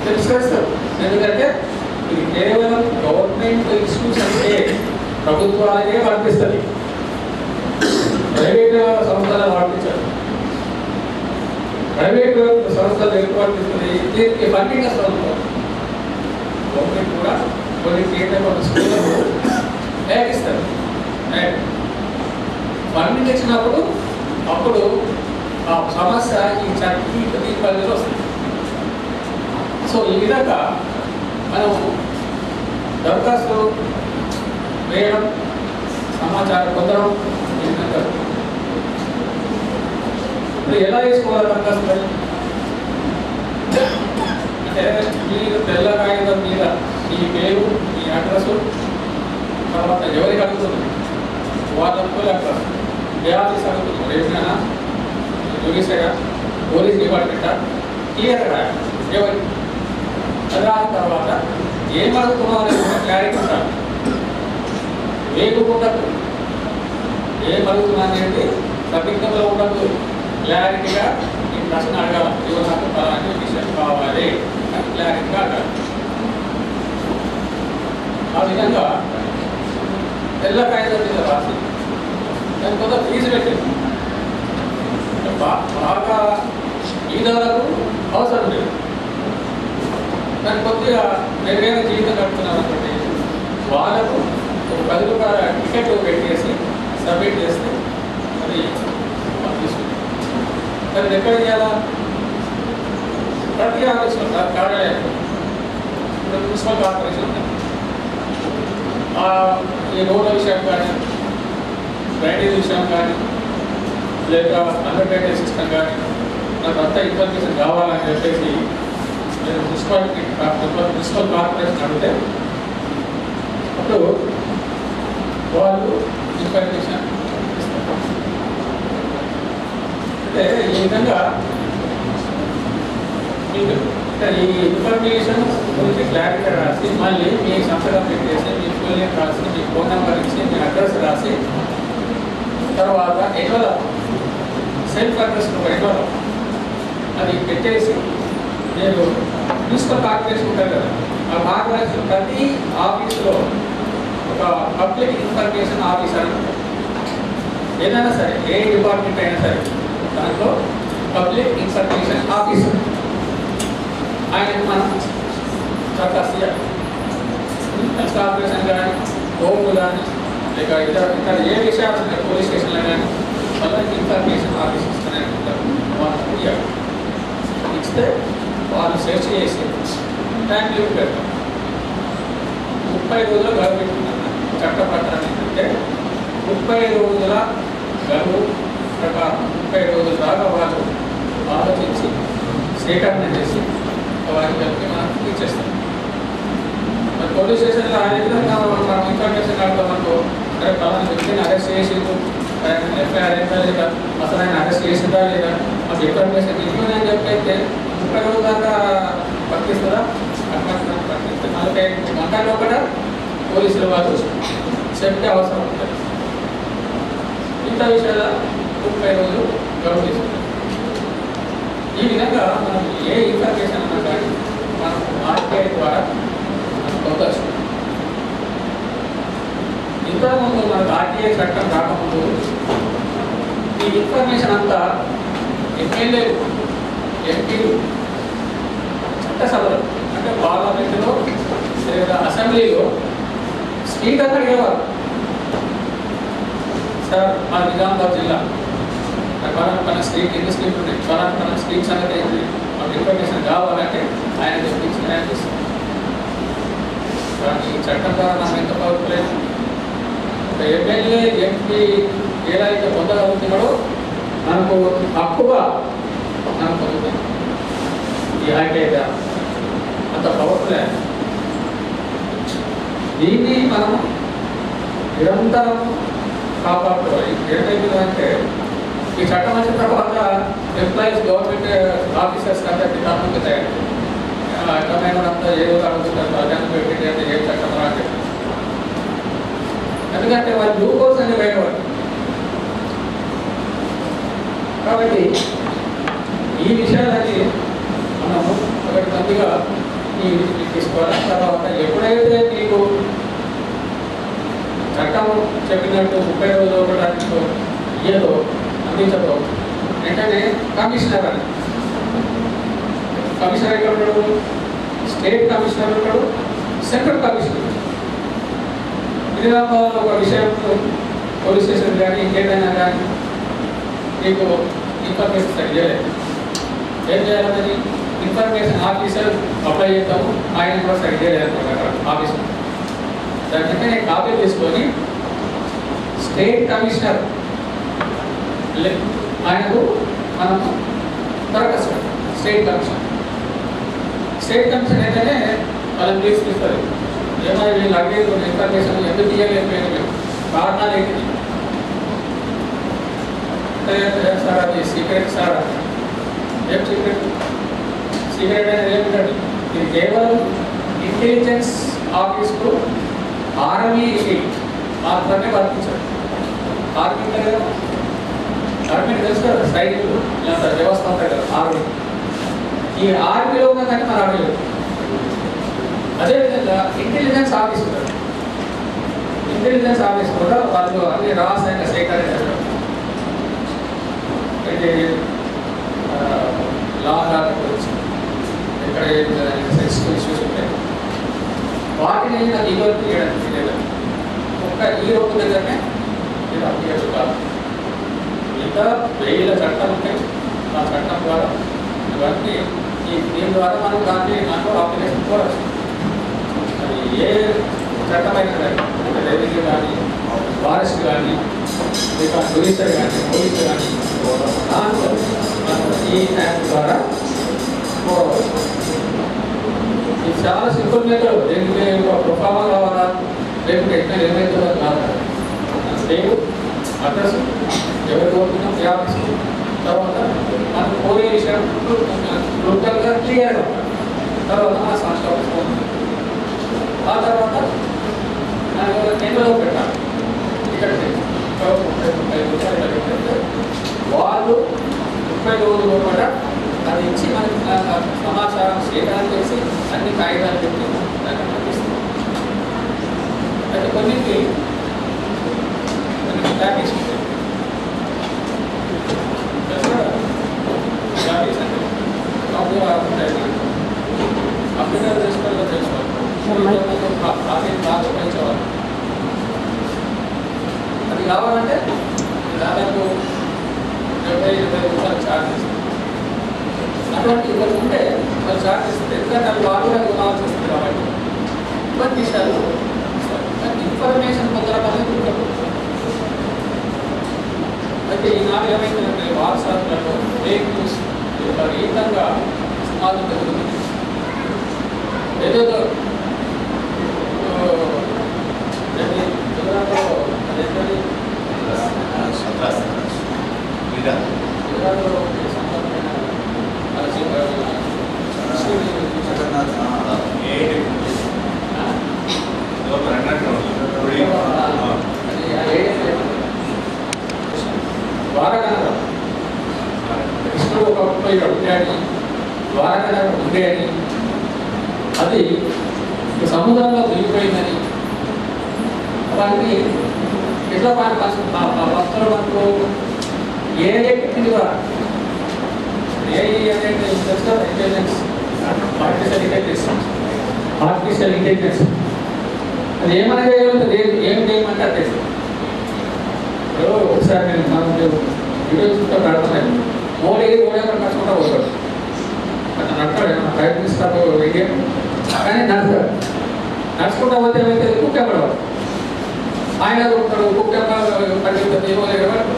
తెలుసుకొస్తారు. ఎందుకంటే ఇది కేవలం గవర్నమెంట్ ఇన్స్టిట్యూట్స్ అంటే ప్రభుత్వాలకే వర్తిస్తుంది, ప్రైవేట్ సంస్థలను వర్తించారు. ప్రైవేట్ సంస్థలు ఎక్కువ వర్తిస్తుంది, దీనికి ఫండింగ్ వస్తుంది. గవర్నమెంట్ కూడా కొన్ని స్కూళ్ళకు ఇస్తారు. ఫండింగ్ ఇచ్చినప్పుడు అప్పుడు ఆ సమస్య ఈ పరిధిలో వస్తుంది. సో ఈ విధంగా మనం దరఖాస్తు వేయడం, సమాచారం పొందడం ఇప్పుడు ఎలా వేసుకోవాలి దరఖాస్తు అంటే మీరు తెల్ల కాగితం మీద మీ పేరు, మీ అడ్రస్, తర్వాత ఎవరికి అడుగుతుంది వాళ్ళకు అడ్రస్, ఏ ఆఫీస్ అడుగుతుంది, రేపునా జ్యుడిషియరీగా, పోలీస్ డిపార్ట్మెంటా, క్లియర్గా ఎవరికి అది రాసిన తర్వాత ఏం అడుగుతున్నాం అనేది కూడా క్లారిటీ ఉండాలి. వేగుకుండా ఏం అడుగుతున్నా అనేది సబ్జెక్టులో ఉండదు, క్లారిటీగా ఈ ప్రశ్న అడగాలి, ఇవ్వ నాకు పలాంటి విషయం కావాలి అని క్లారిటీగా అడగాలి. ఆ విధంగా తెల్ల కాగితం మీద రాసి దాని కొంత ఫీజు పెట్టింది. బాగా ఈదాలకు అవసరం లేదు, దానికి కొద్దిగా మెరుగైన జీవితం గడుపుతున్నారు అనుకోండి, వాళ్ళకు ఒక 10 రూపాయల టికెట్ పెట్టేసి సబ్మిట్ చేస్తే అది తీసుకుంటాం. దాన్ని ఎక్కడ చేయాలా, ప్రతి ఆఫీసులో కార్యాలయం, మున్సిపల్ కార్పొరేషన్ ఉంది. ఈ రోడ్ల విషయం కానీ, డ్రైనేజ్ విషయం కానీ, లేక అండర్గ్రేడెడ్ సిస్టమ్ కానీ నాకు అంతా ఇన్ఫర్మేషన్ కావాలని చెప్పేసి నేను మున్సిపల్ కార్పొరేషన్ అడిగితే అప్పుడు వాళ్ళు ఇన్ఫర్మేషన్ ఇస్తారు. అంటే ఈ విధంగా మీకు ఈ ఇన్ఫర్మేషన్ గురించి క్లారిటీ రాసి మళ్ళీ మీ సంతకం పెట్టేసి మీ ఫుల్ నేమ్ రాసి మీ ఫోన్ నెంబర్ ఇచ్చి మీ అడ్రస్ రాసి తర్వాత ఎన్వలప్ సెల్ఫ్ అడ్రస్ ఎన్వలప్ అది పెట్టేసి నేను మున్సిపల్ కార్పొరేషన్ ఉంటారు కదా, ఆ కార్పొరేషన్ ప్రతి ఆఫీసులో ఒక పబ్లిక్ ఇన్ఫర్మేషన్ ఆఫీసర్ ఏదైనా సరే, ఏ డిపార్ట్మెంట్ అయినా సరే దాంట్లో పబ్లిక్ ఇన్ఫర్మేషన్ ఆఫీసర్ ఆయనకు మనం దరఖాస్తు చేయాలి. కార్పొరేషన్ కానీ, హోమ్ కానీ, లేక ఇతర ఏ విషయాలు ఉంటాయి, పోలీస్ స్టేషన్లో కానీ పబ్లిక్ ఇన్ఫర్మేషన్ ఆఫీసర్స్ అని ఉంటారు, వాళ్ళకి ఇవ్వాలి. ఇస్తే వాళ్ళు సెర్చ్ చేసి టైం లిమిట్ పెడతాం. 30 రోజుల గడువు పెట్టుకున్నాను చట్ట ప్రకారం. ఏంటంటే 30 రోజుల గడువు ప్రకారం 30 రోజుల దాకా వాళ్ళు ఆలోచించి సేకరణ చేసి వారి కలిపి మనం ఇచ్చేస్తాం. పోలీస్ స్టేషన్లో ఆ విధంగా మనం ఇన్ఫర్మేషన్ కడతామనుకో, సరే పలానా వ్యక్తిని అరెస్ట్ చేసిండు, ఎఫ్ఐఆర్ అయిందా లేదా, అసలు ఆయన అరెస్ట్ చేసిందా లేదా, మాకు ఇన్ఫర్మేషన్ ఇవ్వని అని చెప్పైతే 30 రోజుల దాకా వర్తిస్తుందా? వర్తిస్తే 45 గంటల్లో కూడా పోలీసులు వాళ్ళు సేఫ్టీ అవసరం ఉంటుంది. ఇంత విషయాల 30 రోజులు గడువు తీసుకుంటాం. ఈ విధంగా మనం ఏ ఇన్ఫర్మేషన్ అన్నా కానీ మనం ఆర్టీఐ ద్వారా మనం పొందవచ్చు. ఇంతకుముందు మనకు ఆర్టీఐ చట్టం రాకముందు ఈ ఇన్ఫర్మేషన్ అంతా ఎమ్మెల్యేలు, ఎంపీలు, చట్టసభలు అంటే పార్లమెంటులో లేదా అసెంబ్లీలో స్పీకర్ అడిగేవారు. సార్ మా నిజామాబాద్ జిల్లా పలానా స్ట్రీట్ ఎన్ని స్ట్రీట్ ఉన్నాయి, పలానా స్ట్రీట్ సంగతి ఏంటి, మాకు ఇన్ఫర్మేషన్ కావాలంటే ఆయన తెప్పించి ఆయన చేస్తాం. కానీ ఈ చట్టం ద్వారా మనం ఎంత పవర్ఫుల్ ఒక ఎమ్మెల్యే, ఎంపీ ఎలా అయితే పొందగలుగుతున్నాడో మనకు హక్కుగా మనం పొందుతాం. ఈ ఆర్టీఐ అంత పవర్ఫుల్. దీన్ని మనం నిరంతరం కాపాడుకోవాలి. ఏంటంటే ఈ చట్టం వచ్చిన తర్వాత ఎంప్లాయీస్, గవర్నమెంట్ ఆఫీసర్స్ అందరికీ తప్పుతాయి. అర్థమైనంతా ఏదో అడుగుతుంటారు, అర్థం పెట్టి అంటే ఏ చట్టం రాకే. ఎందుకంటే వాళ్ళు బ్లూ కోర్స్ అనే బయటపడి. కాబట్టి ఈ విషయాలన్నీ మనము ఒకటి మందిగా తీసుకోవాలి. తర్వాత ఎప్పుడైతే మీకు చట్టం చెప్పినట్టు 30 రోజులు కూడా ఇయ్యదో అందించదో వెంటనే కమిషనర్ అని, కమిషనర్ ఎక్కడ ఉంటాడు? స్టేట్ కమిషనర్ ఉంటాడు, సెంట్రల్ కమిషనర్. నిజామాబాద్ ఒక విషయం పోలీస్ స్టేషన్ కానీ ఇంకేదైనా కానీ మీకు ఇన్ఫర్మేషన్ సరి చేయలేదు, ఏం చేయాలని ఇన్ఫర్మేషన్ ఆఫీసర్ అప్లై చేద్దాము, ఆయన కూడా సరి చేయలేదు ఆఫీసర్. దానికంటే నేను కాపీ తీసుకొని స్టేట్ కమిషనర్ ఆయనకు మనము దరఖాస్తు స్టేట్ కమిషనర్. స్టేట్ కమిషనర్ అయితేనే వాళ్ళని తీసుకొస్తారు. ఏమైనా వీళ్ళు అడిగేది ఇన్ఫర్మేషన్ ఎందుకు తీయలేకపోయింది, కారణాలు ఏంటి సార్, అది సీక్రెట్ సార్. ఏం సీక్రెట్? సీక్రెట్ అనేది ఏమిటండి? ఇది కేవలం ఇంటెలిజెన్స్ ఆఫీస్కు ఆర్మీ మాత్రమే వర్తించారు. ఆర్మీ కదా, ఆర్మీకి తెలుసు కదా, సైనికులు ఇలాంటి వ్యవస్థ ఉంటాయి కదా ఆర్మీ. ఈ ఆర్మీలో ఉన్న కానీ మన ఆర్మీ లేదు. అదేవిధంగా ఇంటెలిజెన్స్ ఆఫీస్ ఉంటారు. ఇంటెలిజెన్స్ ఆఫీస్ కూడా వాళ్ళు అన్ని రహస్యంగా సేకరణ చేస్తారు. అయితే లా గురించి ఎక్కడ సెన్సిటివ్ ఇష్యూస్ ఉంటాయి, వాటిని లీగల్ తీయడానికి లేదా ఒక్క ఈ రోజు దగ్గరనే ఇది అప్లికేట్ కాదు. ఇంకా 1000 చట్టాలు ఉంటాయి. ఆ చట్టం ద్వారా ఇవన్నీ దీని ద్వారా మనం దాంట్లో అప్లికేషన్ కూడా అది ఏ చట్టమైనా కానీ, రెవెన్యూ కానీ, ఫారెస్ట్ కానీ, ఇంకా జుడిషియరీ కానీ, పోలీసు కానీ దాంట్లో ఈ యాక్ట్ ద్వారా ఇది చాలా సింపుల్ మెథడ్. దీనికి ఒక ప్రొఫామా కావాలా, లేకుంటే ఎట్లా ఏమైతుందో కాదు. పేరు, అడ్రస్, ఎవరు కోరుతున్నాం, ఏ ఆఫీస్, తర్వాత మనకు పోయే విషయం లోకల్గా క్లియర్గా తర్వాత మన సంస్థ ఆ తర్వాత కేంద్రంలో పెట్టాలి. ఇక్కడ 30 రూపాయలు పెట్టాలి. వాళ్ళు 30 రోజులు కూడా అది ఇచ్చి మనకి సమాచారం సేకరణ చేసి అన్ని కాగితాలు పెట్టి దాన్ని పంపిస్తాం. అయితే కొన్నింటి ట్యాక్స్ ఉంటాయి. కంప్యూటర్ తెలుసుకోవాలి, తెలుసుకోవాలి. అది కావాలంటే దాదాపు 70-80 రూపాయలు ఛార్జ్ చేస్తారు. అటువంటి ఇవ్వరు ఉంటే వాళ్ళు ఛార్జ్ చేస్తారు. ఎందుకంటే అది వాళ్ళు కూడా కొనాల్సి వస్తుంది కాబట్టి ఇబ్బంది విషయాలు ఇన్ఫర్మేషన్ పొందడం అనేది ఉండదు. అయితే ఈనాడు ఏమైందంటే వాట్సాప్లలో ఫేక్ న్యూస్ విపరీతంగా సమాజం జరుగుతుంది. ఏదేదో గుజరాత్లో అదేంటది గుజరాత్లో సంబంధమైన ద్వారకనగరం కృష్ణుడు ఒకప్పుడు ఇక్కడ ఉండాడని ద్వారకనగరం ఉండే అని అది సముద్రంలో దిగిపోయిందని అవన్నీ ఎట్లా భక్తుల మనకు ఏ కూడా ఏఐ అనేది ఇంటెలిజెన్స్ ఆర్టిఫిషియల్ ఇంటెలిజెన్స్ అది ఏమైనా చేయగలుగుతుంది ఏం చేయమంటే అదే ఇప్పుడు ఒకసారి నేను మనం వీడియోస్ పెడుతున్నాను మోడీ ఎక్కడ నడుచుకుంటా పోతాడు అతను నడతాడు ఏమన్నా ప్రయత్నిస్తాడు ఇండియా కానీ నడుస్తాడు నడుచుకుంటా పోతే ఏమైతే కుక్కెమ్మడవాడు ఆయన ఉంటాడు కుక్కెమ్మ పట్టింది ఏమో లేకపోతే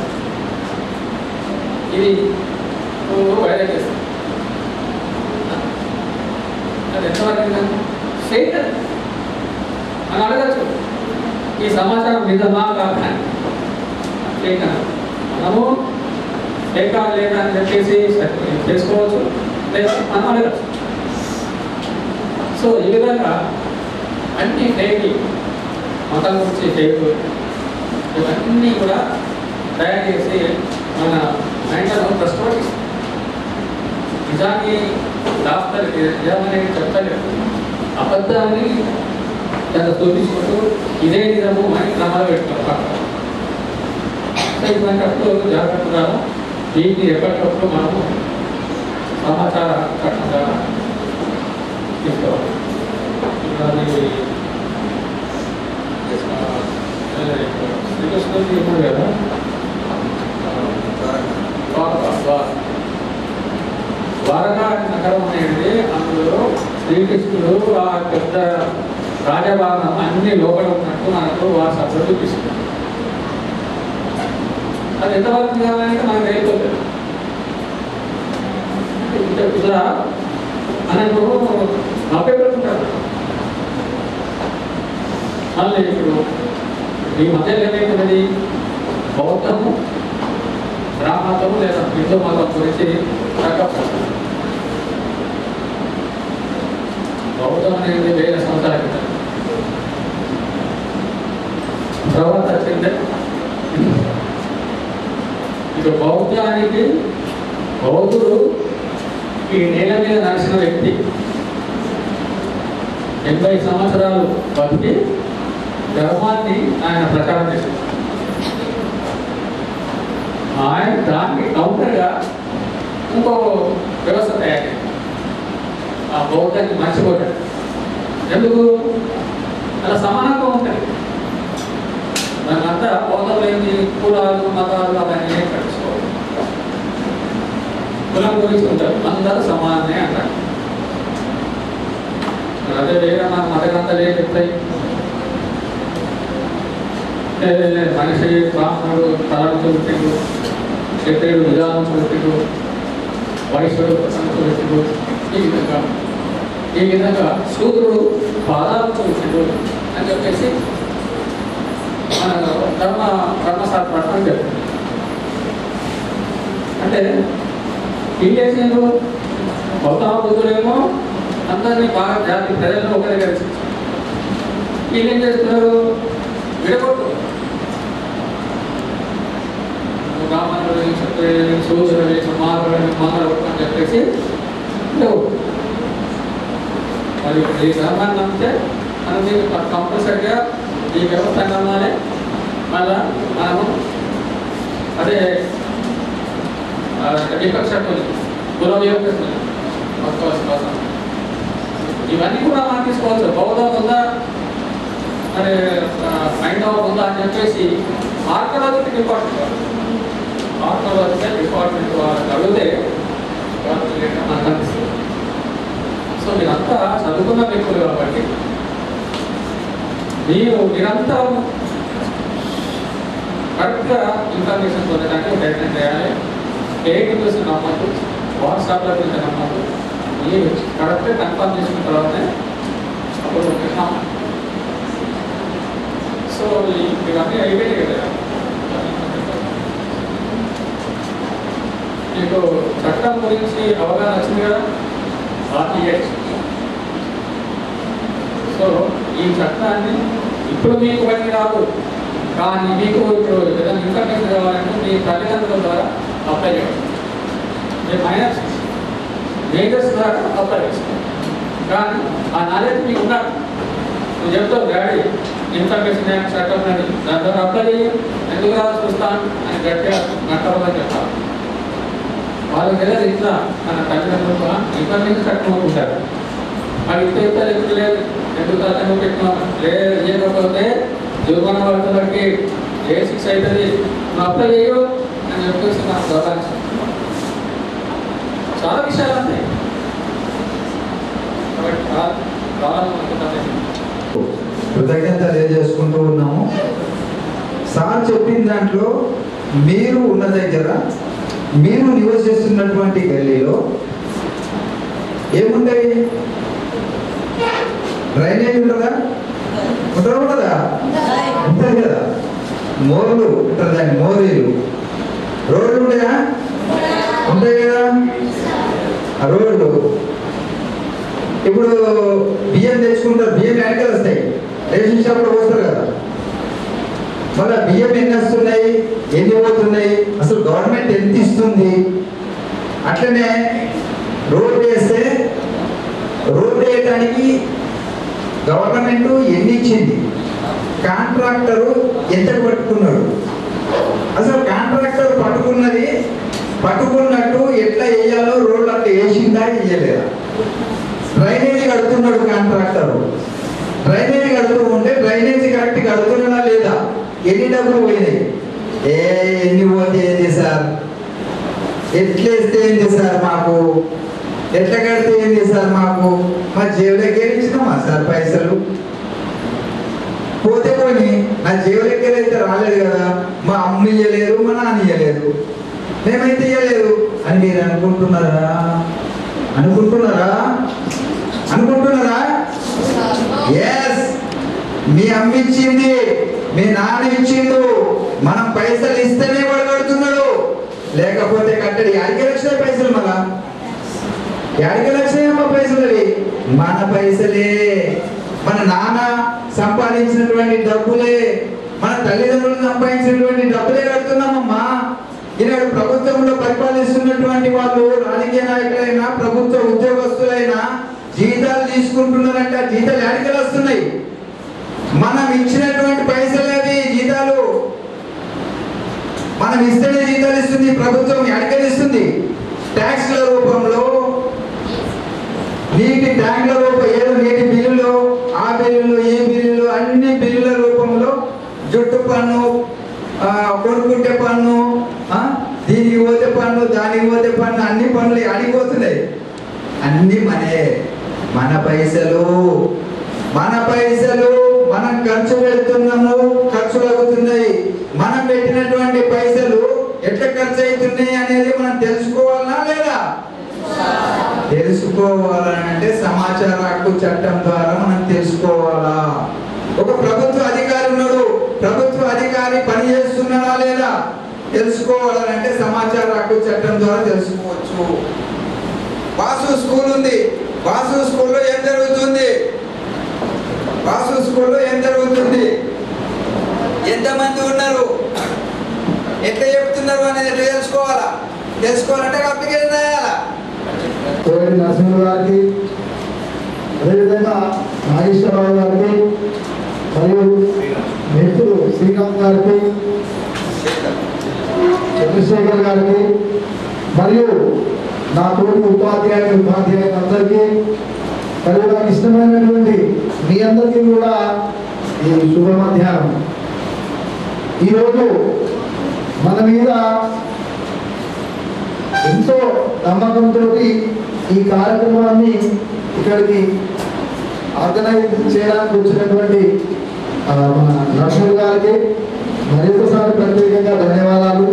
ఇది వైరల్ చేస్తాడు అది ఎంతవరకు ఫేక్ అని అడగచ్చు ఈ సమాచారం నిజమా కాదా ఫేక్ మనము ఫేక్ లేదా అని చెప్పేసి చేసుకోవచ్చు లేదా మనం అడగచ్చు సో ఈ విధంగా అన్ని ఫేక్ మతాల గురించి ఫేక్ ఇవన్నీ కూడా తయారు చేసి మన మైండ్లో ప్రశ్న నిజాన్ని దాస్తారు నిజామనేది చెప్పలేదు అబద్ధాన్ని దాన్ని తోపించుకుంటూ ఇదే నిజము అని క్రమాలు పెట్టుకుంటారు ఇట్లాంటప్పుడు జాగ్రత్తగా వీటిని ఎప్పటికప్పుడు మనము సమాచార కట్టంగా తీసుకోవాలి శ్రీకృష్ణుడికి ఏమో కదా ద్వారకా నగరం అనేది అందులో శ్రీకృష్ణుడు ఆ పెద్ద రాజభవనం అన్ని లోపల ఉన్నట్టు మనకు వారు సభ్యులు చూపిస్తున్నారు అది ఎంతవరకు కావాలంటే మనకు వెళ్ళిపోతుంది ఇలా అన్నట్టు నవ్వేపెడుతుంటారు మళ్ళీ ఇప్పుడు ఈ మధ్యలో ఏమైతున్నది బౌద్ధము బ్రాహ్మణము లేదా హిందూ మతం గురించి బౌద్ధం అనేది 1000 సంవత్సరాల క్రితం తర్వాత వచ్చిందే ఇక బౌద్ధానికి బౌద్ధుడు ఈ నేల మీద నడిచిన వ్యక్తి 80 సంవత్సరాలు బతికి ధర్మాన్ని ఆయన ప్రచారం చేశారు ఆయన దానికి కౌంటర్గా ఇంకో వ్యవస్థ తయారైంది ఆ బౌద్ధాన్ని మర్చిపోతాడు ఎందుకు అలా సమానంగా ఉంటుంది మనమంతా బౌద్ధంలో ఏంటి కులాలు మతాలు అవన్నీ కలుసుకోవాలి కులం గురించి ఉంటారు అందరూ సమానమే అంటారు అదే వేరే మన మత గ్రంథాలు ఏం చెప్తాయి మనిషి బ్రాహ్మణుడు తలను పెట్టిండు క్షత్రియుడు విధానం పెట్టిండు వైశ్యుడు పెట్టిండు ఈ విధంగా శూద్రుడు పాదాలతో పెట్టిండు అని చెప్పేసి మన ధర్మశాస్త్రం అని చెప్తారు అంటే ఏం చేసిండు గౌతమ బుద్ధుడేమో అందరినీ బాగా జాతి ప్రజలను ఒక దగ్గర వీళ్ళు ఏం చేస్తున్నారు విడగొట్టు బ్రాహ్మణుడు క్షత్రియుడు శూద్రుడు సమాధుడు మానవుడు అని చెప్పేసి మరి ఈ ధర్మాన్ని నమ్మితే మనం దీనికి కంపల్సరిగా ఈ వ్యవస్థ నమ్మాలి మళ్ళా మనము అదే విపక్షకులు కుల విపక్షకులు ఇవన్నీ కూడా మనం తీసుకోవచ్చు బౌద్ధం ఉందా మరి హైందవ ఉందా అని చెప్పేసి ఆర్కలాజికల్ డిపార్ట్మెంట్ వాళ్ళకి అడిగితే మనకు అనిపిస్తుంది సో మీరంతా చదువుకున్న వ్యక్తులు కాబట్టి మీరు నిరంతరం కరెక్ట్గా ఇన్ఫర్మేషన్ పొందడానికి ప్రయత్నం చేయాలి ఫేక్ న్యూస్ నమ్మద్దు వాట్సాప్లో గురించి నమ్మద్దు మీరు కరెక్ట్గా కన్ఫర్మ్ చేసుకున్న తర్వాతనే అప్పుడు నమ్మాలి సో ఇవన్నీ అయిపోయాయి కదా. మీకు చట్టం గురించి అవగాహన వచ్చింది కదా, RTX. సో ఈ చట్టాన్ని ఇప్పుడు మీకు పని రాదు, కానీ మీకు ఇప్పుడు ఏదైనా ఇన్ఫర్మేషన్ కావాలంటే మీ తల్లిదండ్రుల ద్వారా అప్లై చేయాలి. మీ మైనర్స్ మేజర్స్ ద్వారా అప్లై చేస్తారు. కానీ ఆ నాలెడ్జ్ మీకు ఉండాలి. నువ్వు చెప్తావు డాడీ ఇన్ఫర్మేషన్ యాక్ట్ చట్టం ఉన్నది, దాని ద్వారా అప్లై చేయి, ఎందుకు రాదు చూస్తాను అని గట్టిగా మాట్లాడాలని చెప్పాలి. వాళ్ళకి ఏదైనా ఇట్లా మన తల్లిదండ్రులు ఇన్ఫర్మేషన్ చట్టం ఉంటారు. అది ఇస్తే ఎందుకు లేదు, ఎందుకు తల్లిదండ్రులు పెట్టినాం లేకపోతే దుర్మణ వర్తలకి ఏ శిక్ష అవుతుంది, నువ్వు అప్లై చేయు అని చెప్పేసి నాకు గౌరవించాలి. చాలా విషయాలు ఉన్నాయి కాబట్టి కృతజ్ఞత తెలియజేసుకుంటూ ఉన్నాము. సార్ చెప్పిన దాంట్లో మీరు ఉన్న దగ్గర, మీరు నివసిస్తున్నటువంటి గల్లీలో ఏముంటాయి? డ్రైనేజ్ ఉంటుందా? ఉండదా? ఉంటుంది కదా. మోర్లు ఉంటారు, దాన్ని మోరీలు. రోడ్లు ఉంటాయా? ఉంటాయి కదా. ఆ రోడ్లు ఇప్పుడు బియ్యం తెచ్చుకుంటారు, బియ్యం వెనకాల వస్తాయి, రేషన్ షాప్లో పోస్తారు కదా. మళ్ళీ బియ్యం ఎన్ని వస్తున్నాయి, ఎన్ని పోతున్నాయి, అసలు గవర్నమెంట్ ఎంత ఇస్తుంది? అట్లనే రోడ్ వేస్తే రోడ్ వేయడానికి గవర్నమెంట్ ఎన్ని ఇచ్చింది, కాంట్రాక్టరు ఎంత పట్టుకున్నాడు, అసలు కాంట్రాక్టర్ పట్టుకున్నట్టు ఎట్లా వేయాలో రోడ్లు అట్లా వేసిందా వేయలేదా? డ్రైనేజీ కడుతున్నాడు కాంట్రాక్టరు, డ్రైనేజీ కడుతూ ఉంటే డ్రైనేజీ కరెక్ట్ కడుతున్నాడా లేదా, ఎన్ని డబ్బులు పోయినాయి, ఎన్ని పోతే ఏంది సార్, ఎట్లేస్తే ఏంది సార్ మాకు, ఎట్లా కడితే ఏంది సార్ మాకు, మా జేబులకే ఇచ్చినామా సార్ పైసలు, పోతే పోయి నా జేబులకే అయితే రాలేదు కదా, మా అమ్మ ఇయ్యలేదు, మా నాన్న ఇయ్యలేదు, మేమైతే ఇయ్యలేదు అని మీరు అనుకుంటున్నారా? ఎస్, మీ అమ్మ ఇచ్చింది, మీ నాన్న ఇచ్చిండు, మనం పైసలు ఇస్తేనే వాడు కడుతున్నాడు, లేకపోతే కట్టడి. యాడికి లక్షల పైసలు, మళ్ళా యాడికి లక్షలేమో పైసలు, అవి మన పైసలే, మన నాన్న సంపాదించినటువంటి డబ్బులే, మన తల్లిదండ్రులు సంపాదించినటువంటి డబ్బులే కడుతున్నామమ్మా. ఈనాడు ప్రభుత్వంలో పరిపాలిస్తున్నటువంటి వాళ్ళు, రాజకీయ నాయకులైనా ప్రభుత్వ ఉద్యోగస్తులైనా జీతాలు తీసుకుంటున్నారంటే ఆ జీతాలు యాడికి వస్తున్నాయి? మనం ఇచ్చినటువంటి పైసలే అవి జీతాలు. మనం ఇస్తేనే జీతాలు ఇస్తుంది ప్రభుత్వం, యాడికి ఇస్తుంది? ట్యాక్స్ల రూపంలో, నీటి ట్యాంకుల రూపం, ఏదో నీటి బిల్లులు, ఆ బిల్లులు, ఈ బిల్లులు, అన్ని బిల్లుల రూపంలో జుట్టు పన్ను, కొనుక్కుంటే పన్ను, దీనికి పోతే పన్ను, దానికి పోతే పన్ను, అన్ని పన్నులు అడిగిపోతున్నాయి. అన్ని మన పైసలు మనం ఖర్చు పెడుతున్నాము, ఖర్చులు అవుతున్నాయి. మనం పెట్టినటువంటి పైసలు ఎట్లా ఖర్చు అవుతున్నాయి అనేది మనం తెలుసుకోవాలా లేదా? తెలుసుకోవాలంటే సమాచార హక్కు చట్టం ద్వారా మనం తెలుసుకోవాలా. ఒక ప్రభుత్వ అధికారి ఉన్నాడు, ప్రభుత్వ అధికారి పని చేస్తున్నాడా లేదా తెలుసుకోవాలంటే సమాచార హక్కు చట్టం ద్వారా తెలుసుకోవచ్చు. వాసు స్కూల్ ఉంది, వాసు స్కూల్లో ఏం జరుగుతుంది, వాసు స్కూల్లో ఏం జరుగుతుంది, ఎంతమంది ఉన్నారు, ఎట్లా చెప్తున్నారు అనేది ఎట్లా తెలుసుకోవాలంటే అప్లికేషన్ రాయాలా. కోవిడ్ నరసింహ గారికి, అదేవిధంగా నాగేశ్వరరావు గారికి, మరియు మిత్రులు శ్రీకాంత్ గారికి, చంద్రశేఖర్ గారికి, మరియు నా తోటి ఉపాధ్యాయులందరికీ, మరియు నాకు ఇష్టమైనటువంటి మీ అందరికీ కూడా ఈ శుభ మధ్యాహ్నం. ఈరోజు మన మీద ఎంతో నమ్మకంతో ఈ కార్యక్రమాన్ని ఇక్కడికి ఆర్గనైజ్ చేయడానికి వచ్చినటువంటి మన నరసింహ గారికి మరొకసారి ప్రత్యేకంగా ధన్యవాదాలు.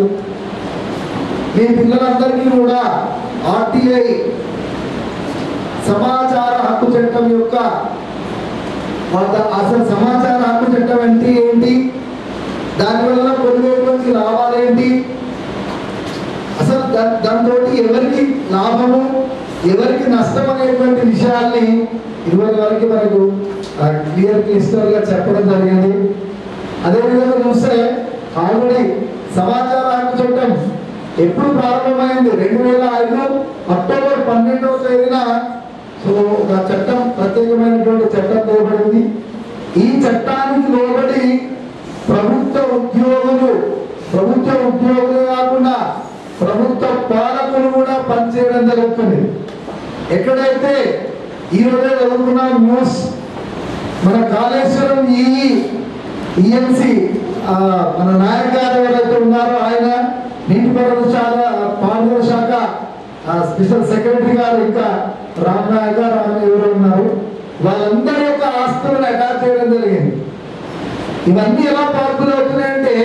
మీ పిల్లలందరికీ కూడా RTI సమాచార హక్కు చట్టం యొక్క అసలు సమాచార హక్కు చట్టం అంటే ఏంటి, దానివల్ల పొందేటువంటి లాభాలేంటి, అసలు దాంతో ఎవరికి లాభము ఎవరికి నష్టం అనేటువంటి విషయాల్ని ఇరవై వరకు మనకు క్లియర్గా చెప్పడం జరిగింది. అదేవిధంగా చూస్తే ఆల్రెడీ సమాచార హక్కు చట్టం ఎప్పుడు ప్రారంభమైంది? 2005 అక్టోబర్ 12వ తేదీన ఒక చట్టం, ప్రత్యేకమైనటువంటి చట్టం తేబడింది. ఈ చట్టానికి లోబడి ప్రభుత్వ ఉద్యోగులే కాకుండా ప్రభుత్వ పాలకులు కూడా పనిచేయడం జరుగుతుంది. ఎక్కడైతే ఈరోజే చదువుకున్న న్యూస్, మన కాళేశ్వరం ఈఎన్సి మన నాయక్ గారు ఎవరైతే ఉన్నారో ఆయన నీటిపారుదల శాఖ స్పెషల్ సెక్రటరీ గారు, ఇంకా రామ్ నాయక్ ఎవరు ఉన్నారు, వాళ్ళందరి యొక్క ఆస్తులను అటాచ్ చేయడం జరిగింది. ఇవన్నీ ఎలా పాపులర్ అవుతున్నాయంటే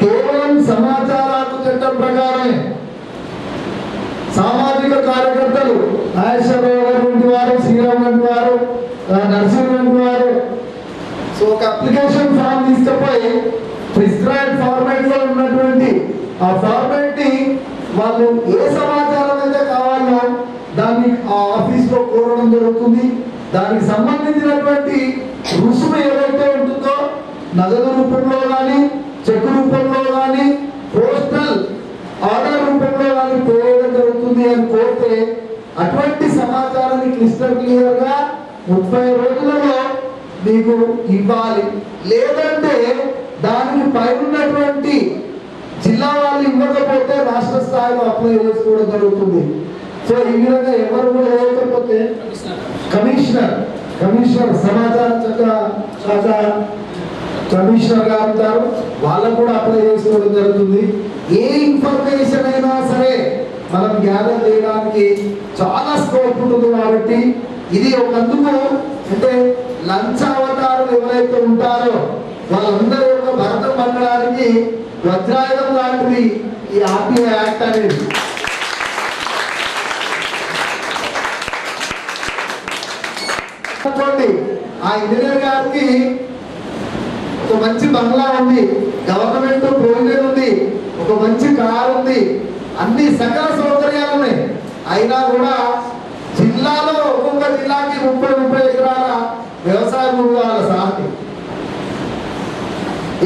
కేవలం సమాచార హక్కు చట్టం ప్రకారమే. సామాజిక కార్యకర్తలు నాగేశ్వరరావు గారు వంటి వారు, శ్రీరామ్ వంటి వారు, నర్సింగ్ వంటి వారు ఒక అప్లికేషన్ ఫామ్ తీసుకుపోయి ప్రిస్క్రైబ్ ఫార్మాట్ లో ఉన్నటువంటి ఆ ఫార్మాట్ ని వాళ్ళు ఏ సమాచారం అయితే కావాలో దాన్ని ఆ ఆఫీస్ లో కోరడం జరుగుతుంది. దానికి సంబంధించినటువంటి రుసుము ఏదైతే ఉంటుందో నగదు రూపంలో కానీ, చెక్ రూపంలో కానీ, పోస్టల్ ఆర్డర్ రూపంలో కానీ పేయడం జరుగుతుంది అని కోరితే అటువంటి సమాచారాన్ని క్లియర్ గా 30 రోజులలో మీకు ఇవ్వాలి. లేదంటే దానికి పైనటువంటి జిల్లా వాళ్ళు ఇవ్వకపోతే రాష్ట్ర స్థాయిలో అప్లై చేసుకోవడం జరుగుతుంది. సో ఈ విధంగా ఎవరు కూడా లేకపోతే కమిషనర్ సమాచార శాఖ కమిషనర్ గారు ఉంటారు, వాళ్ళకు కూడా అప్లై చేసుకోవడం జరుగుతుంది. ఏ ఇన్ఫర్మేషన్ అయినా సరే మనం గ్యాదర్ చేయడానికి చాలా స్కోప్ ఉంటుంది. కాబట్టి ఇది ఒకందుకు అంటే లంచావతారులు ఎవరైతే ఉంటారో వాళ్ళందరూ యొక్క భరతం పట్టడానికి వజ్రాయుధం లాంటిది ఈ ఆర్టీఐ యాక్ట్ అనేది. ఆ ఇంజనీర్ గారికి ఒక మంచి బంగ్లా ఉంది, గవర్నమెంట్ ప్రొవిజన్ ఉంది, ఒక మంచి కారు ఉంది, అన్ని సకల సౌకర్యాలు ఉన్నాయి. అయినా కూడా జిల్లాలో ఒక్కొక్క జిల్లాకి 30 ఎకరాల వ్యవసాయ భూమి కావాలి సార్కి.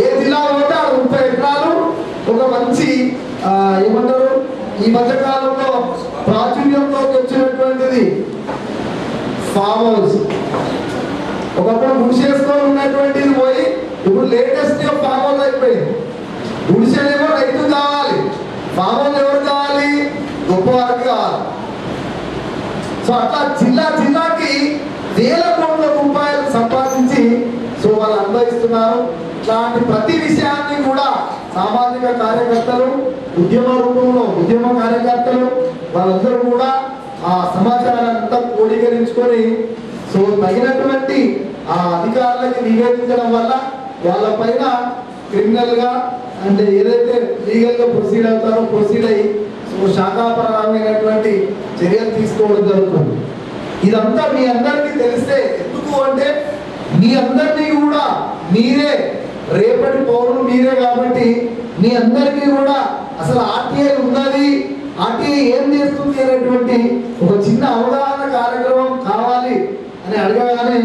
ఏ జిల్లాలో పోతే 30 ఎకరాలు ఒక మంచి ఏమంటారు ఈ మధ్యకాలంలో ప్రాచుర్యంలోకి వచ్చినటువంటిది ఫామ్ హౌస్. ఒకప్పుడు గుడిసేసుకొని ఉన్నటువంటిది పోయి ఇప్పుడు లేటెస్ట్ ఫామ్ హౌస్ అయిపోయింది. గుడిసేనేమో రైతు కావాలి, ఫామ్ హౌస్ ఎవరు కావాలి? గొప్పవారికి కావాలి. సో అట్లా జిల్లాకి వేల కోట్ల రూపాయలు సంపాదించి సో వాళ్ళు అనుభవిస్తున్నారు. ఇట్లాంటి ప్రతి విషయాన్ని కూడా సామాజిక కార్యకర్తలు, ఉద్యమ కార్యకర్తలు వాళ్ళందరూ కూడా ఆ సమాచారాన్ని అంతా క్రోడీకరించుకొని సో తగినటువంటి ఆ అధికారులకి నివేదించడం వల్ల వాళ్ళ పైన క్రిమినల్ గా అంటే ఏదైతే లీగల్ గా ప్రొసీడ్ అయ్యి సో శాఖాపరమైనటువంటి చర్యలు తీసుకోవడం జరుగుతుంది. ఇదంతా మీ అందరికీ తెలిస్తే ఎందుకు అంటే మీ అందరినీ కూడా మీరే రేపటి పౌరులు మీరే కాబట్టి మీ అందరికీ కూడా అసలు ఆర్టీఐ ఉన్నది, ఆర్టీఐ ఏం చేస్తుంది అనేటువంటి ఒక చిన్న అవగాహన కార్యక్రమం కావాలి అని అడగగానే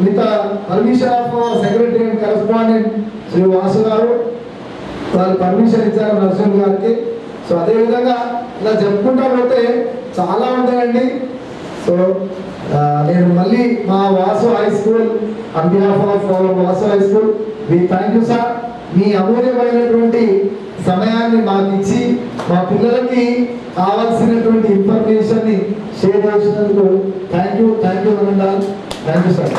with permission of secretary and correspondent Shri Vasu గారు వాళ్ళు పర్మిషన్ ఇచ్చారు నరసింహ గారికి. సో అదేవిధంగా ఇలా చెప్పుకుంటా పోతే చాలా ఉంటాయండి. సో నేను మళ్ళీ మా Vasu high school on behalf of Vasu high school we thank you sir. మీ అమూల్యమైనటువంటి సమయాన్ని మాకు ఇచ్చి మా పిల్లలకి కావాల్సినటువంటి ఇన్ఫర్మేషన్ ని షేర్ చేసినందుకు థ్యాంక్ యూ అనండి. Thank you sir.